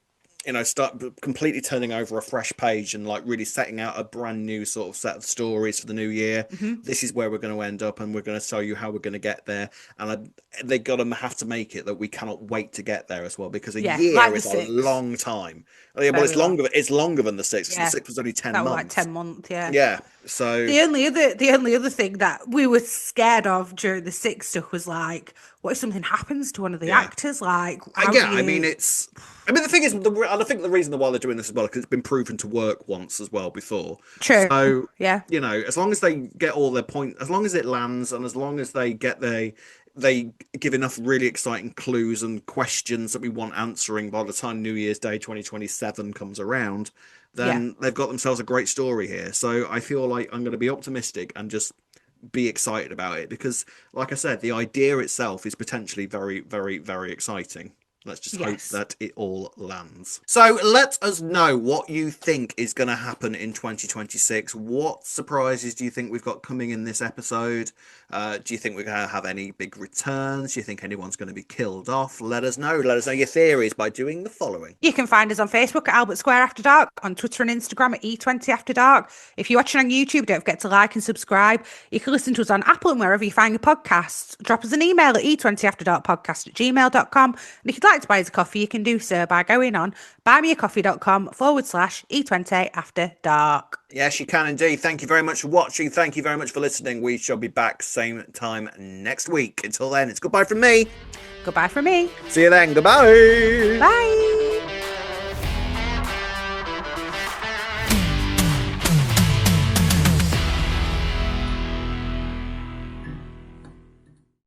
start completely turning over a fresh page and like really setting out a brand new sort of set of stories for the new year. Hmm. This is where we're going to end up, and we're going to tell you how we're going to get there. And they got to have to make it that we cannot wait to get there as well, because a Yeah, year like the is a 6. long time. Well, it's Very long. longer. It's longer than the 6. 'Cause Yeah, the 6 was only 10 that was like months. 10 months, yeah. Yeah. So The only other thing that we were scared of during the 6 stuff was like, what if something happens to one of the Yeah. actors? Like, how yeah, do I mean, you... the thing is, and I think the reason why they're doing this as well because it's been proven to work once as well before. True. So Yeah. as long as they get all their point, as long as it lands, and as long as they get they give enough really exciting clues and questions that we want answering by the time New Year's Day 2027 comes around, Yeah. then they've got themselves a great story here. So I feel like I'm going to be optimistic and just be excited about it because, like I said, the idea itself is potentially very, very, very exciting. Let's just hope Yes. that it all lands. So let us know what you think is going to happen in 2026. What surprises do you think we've got coming in this episode? Do you think we're going to have any big returns? Do you think anyone's going to be killed off? Let us know. Let us know your theories by doing the following. You can find us on Facebook at Albert Square After Dark, on Twitter and Instagram at E20 After Dark. If you're watching on YouTube, don't forget to like and subscribe. You can listen to us on Apple and wherever you find your podcasts. Drop us an email at e20afterdarkpodcast@gmail.com. And if you'd like to buy us a coffee, you can do so by going on buymeacoffee.com/E20 After Dark. Yes, you can indeed. Thank you very much for watching. Thank you very much for listening. We shall be back same time next week. Until then, it's goodbye from me. Goodbye from me. See you then. Goodbye. Bye.